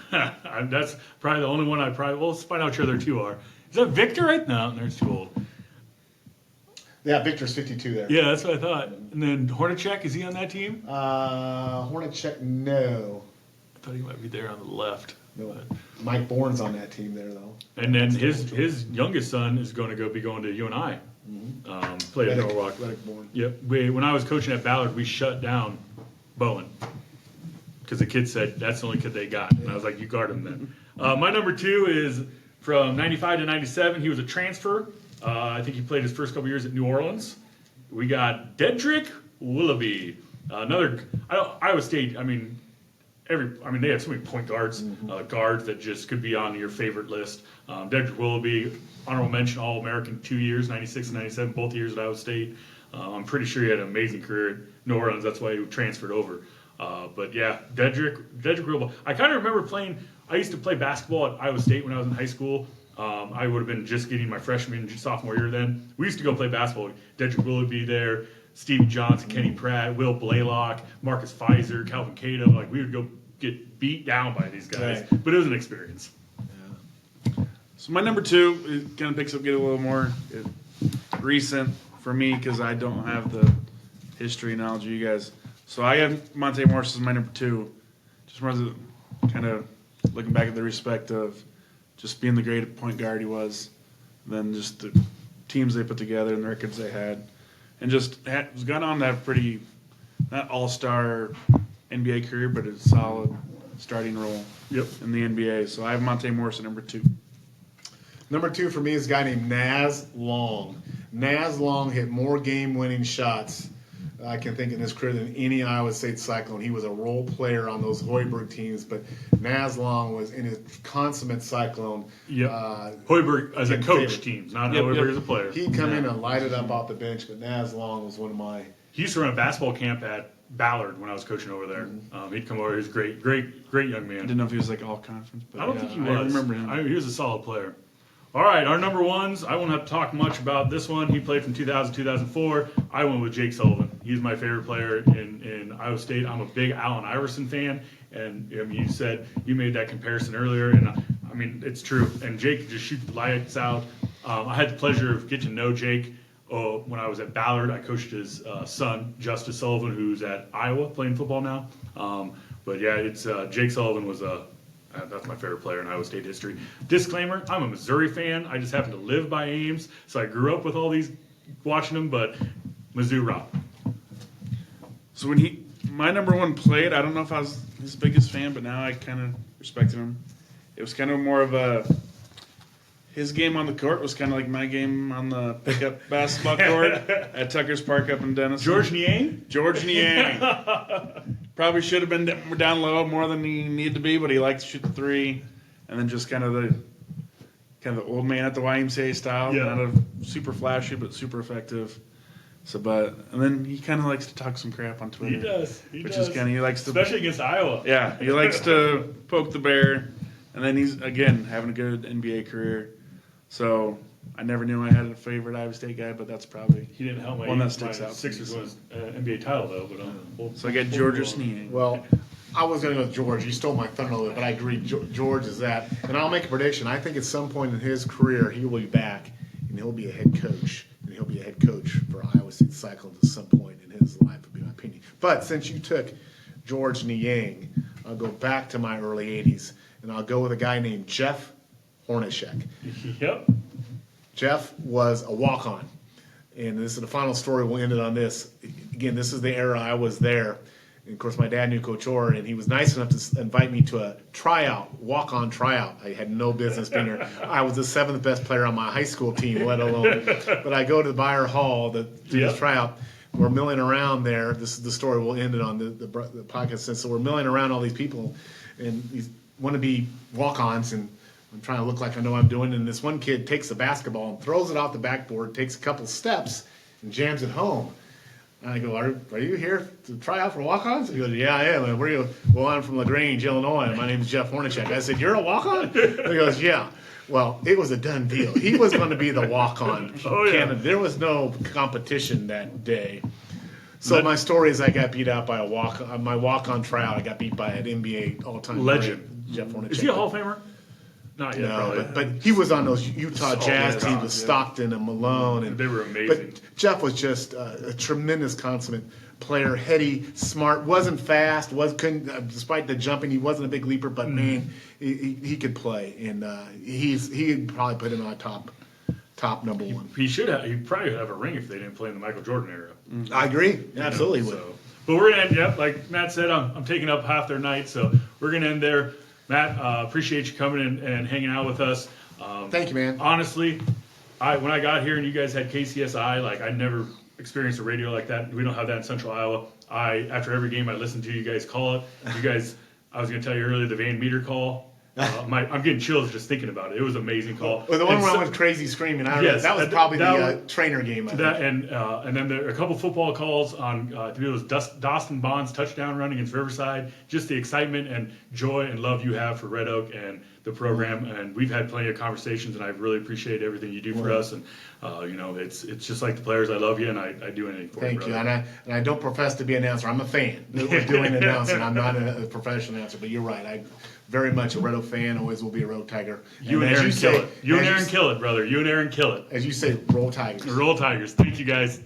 That's probably the only one let's find out which other 2 are. Is that Victor right now? No, there's too old. Yeah, Victor's 52 there. Yeah, that's what I thought. And then Hornacek, is he on that team? Hornacek, no. I thought he might be there on the left. No. Mike Bourne's on that team there, though. And then his youngest son is going to be going to UNI. Played at Norwalk. Reddick Bourne. Yep. When I was coaching at Ballard, we shut down Bowen because the kid said that's the only kid they got, and I was like, "You guard him then." My number 2 is from '95 to '97. He was a transfer. I think he played his first couple years at New Orleans. We got Dedrick Willoughby. Iowa State. I mean, they have so many point guards, guards that just could be on your favorite list. Dedrick Willoughby, honorable mention, All-American 2 years, 96 and 97, both years at Iowa State. I'm pretty sure he had an amazing career at New Orleans. That's why he transferred over. But yeah, Dedrick Willoughby. I kind of remember playing. I used to play basketball at Iowa State when I was in high school. I would have been just getting my freshman and sophomore year then. We used to go play basketball. Dedrick Willoughby there, Stevie Johnson, Kenny Pratt, Will Blaylock, Marcus Pfizer, Calvin Cato. Like, we would go get beat down by these guys. Right. But it was an experience. So my number 2, it kind of picks up, get a little more recent for me because I don't have the history knowledge of you guys. So I have Monte Morris as my number 2. Just more as a, kind of looking back at the respect of just being the great point guard he was, then just the teams they put together and the records they had, and just has gone on to have pretty, not all-star NBA career, but a solid starting role in the NBA. So I have Monte Morris at number 2. Number 2 for me is a guy named Naz Long. Naz Long hit more game-winning shots I can think in his career than any Iowa State Cyclone. He was a role player on those Hoiberg teams, but Naz Long was in his consummate Cyclone. Hoiberg as a coach team, not Hoiberg as a player. He'd come in and light it up off the bench, but Naz Long was one of my... He used to run a basketball camp at Ballard when I was coaching over there. He'd come over. He was a great young man. I didn't know if he was like all conference, but I don't think he was. I remember him. He was a solid player. All right, our number 1s. I won't have to talk much about this one. He played from 2000 2004. I went with Jake Sullivan. He's my favorite player in Iowa State. I'm a big Allen Iverson fan, and I mean, you made that comparison earlier, and I mean, it's true. And Jake just shoots the lights out. I had the pleasure of getting to know Jake when I was at Ballard. I coached his son, Justice Sullivan, who's at Iowa playing football now. But yeah, it's Jake Sullivan was that's my favorite player in Iowa State history. Disclaimer, I'm a Missouri fan. I just happen to live by Ames, so I grew up with all these, watching them, but Mizzou rock. So when my number 1 played, I don't know if I was his biggest fan, but now I kind of respected him. It was kind of more of his game on the court was kind of like my game on the pickup basketball court at Tucker's Park up in Denison. George Niang? George Niang. Probably should have been down low more than he needed to be, but he liked to shoot the 3, and then just kind of the old man at the YMCA style, not a super flashy but super effective. So, and then he kind of likes to talk some crap on Twitter. He does. He likes to, especially against Iowa. Yeah, he likes to poke the bear, and then he's again having a good NBA career. So I never knew I had a favorite Iowa State guy, but that's probably he didn't help one that sticks out. Sixers won NBA title though, but so I got George Niang. Well, I was going to go with George. You stole my thunder a little bit, but I agree. George is that. And I'll make a prediction. I think at some point in his career, he will be back, and he'll be a head coach. And he'll be a head coach for Iowa State Cyclones at some point in his life, would be my opinion. But since you took George Niang, I'll go back to my early 80s, and I'll go with a guy named Jeff Hornacek. Yep. Jeff was a walk-on. And this is the final story. We'll end it on this. Again, this is the era I was there. And of course, my dad knew Coach Orr, and he was nice enough to invite me to a tryout, walk-on tryout. I had no business being there. I was the 7th best player on my high school team, let alone. But I go to the Beyer Hall to do this tryout. We're milling around there. This is the story. We'll end it on the podcast. So we're milling around all these people, and these wannabe walk-ons, and I'm trying to look like I know what I'm doing. And this one kid takes the basketball and throws it off the backboard, takes a couple steps, and jams it home. And I go, are you here to try out for walk-ons? He goes, yeah, I am. And where are you? Well, I'm from LaGrange, Illinois. My name is Jeff Hornacek. I said, you're a walk-on? And he goes, yeah. Well, it was a done deal. He was going to be the walk-on candidate. There was no competition that day. So my story is I got beat out by my walk-on tryout. I got beat by an NBA all-time legend, Jeff Hornacek. Is he a Hall of Famer? Not yet, probably. But he was on those Utah Jazz teams with Stockton and Malone. And they were amazing. But Jeff was just a tremendous consummate player, heady, smart, wasn't fast, despite the jumping, he wasn't a big leaper, but man, he could play. And he'd probably put him on top number 1. He'd probably have a ring if they didn't play in the Michael Jordan era. I agree. Absolutely would. But we're going to end, like Matt said, I'm taking up half their night, so we're going to end there. Matt, appreciate you coming in and hanging out with us. Thank you, man. Honestly, when I got here and you guys had KCSI, like I never experience a radio like that. We don't have that in Central Iowa. After every game, I listen to you guys call it. You guys, I was going to tell you earlier, the Van Meter call. I'm getting chills just thinking about it. It was an amazing call. Well, the one where I went crazy screaming, Yes, that was probably the trainer game. I think. And then there are a couple football calls on, I think it was Dawson Bond's touchdown run against Riverside. Just the excitement and joy and love you have for Red Oak and the program. And we've had plenty of conversations, and I really appreciate everything you do for us. And it's just like the players. I love you, and I do anything for you. Thank you. And I don't profess to be an announcer. I'm a fan of doing announcing. I'm not a professional announcer, but you're right. I very much a Red Oak fan. Always will be a Red Oak Tiger. You and Aaron kill it. You and Aaron kill it, brother. You and Aaron kill it. As you say, roll Tigers. Roll Tigers. Thank you, guys.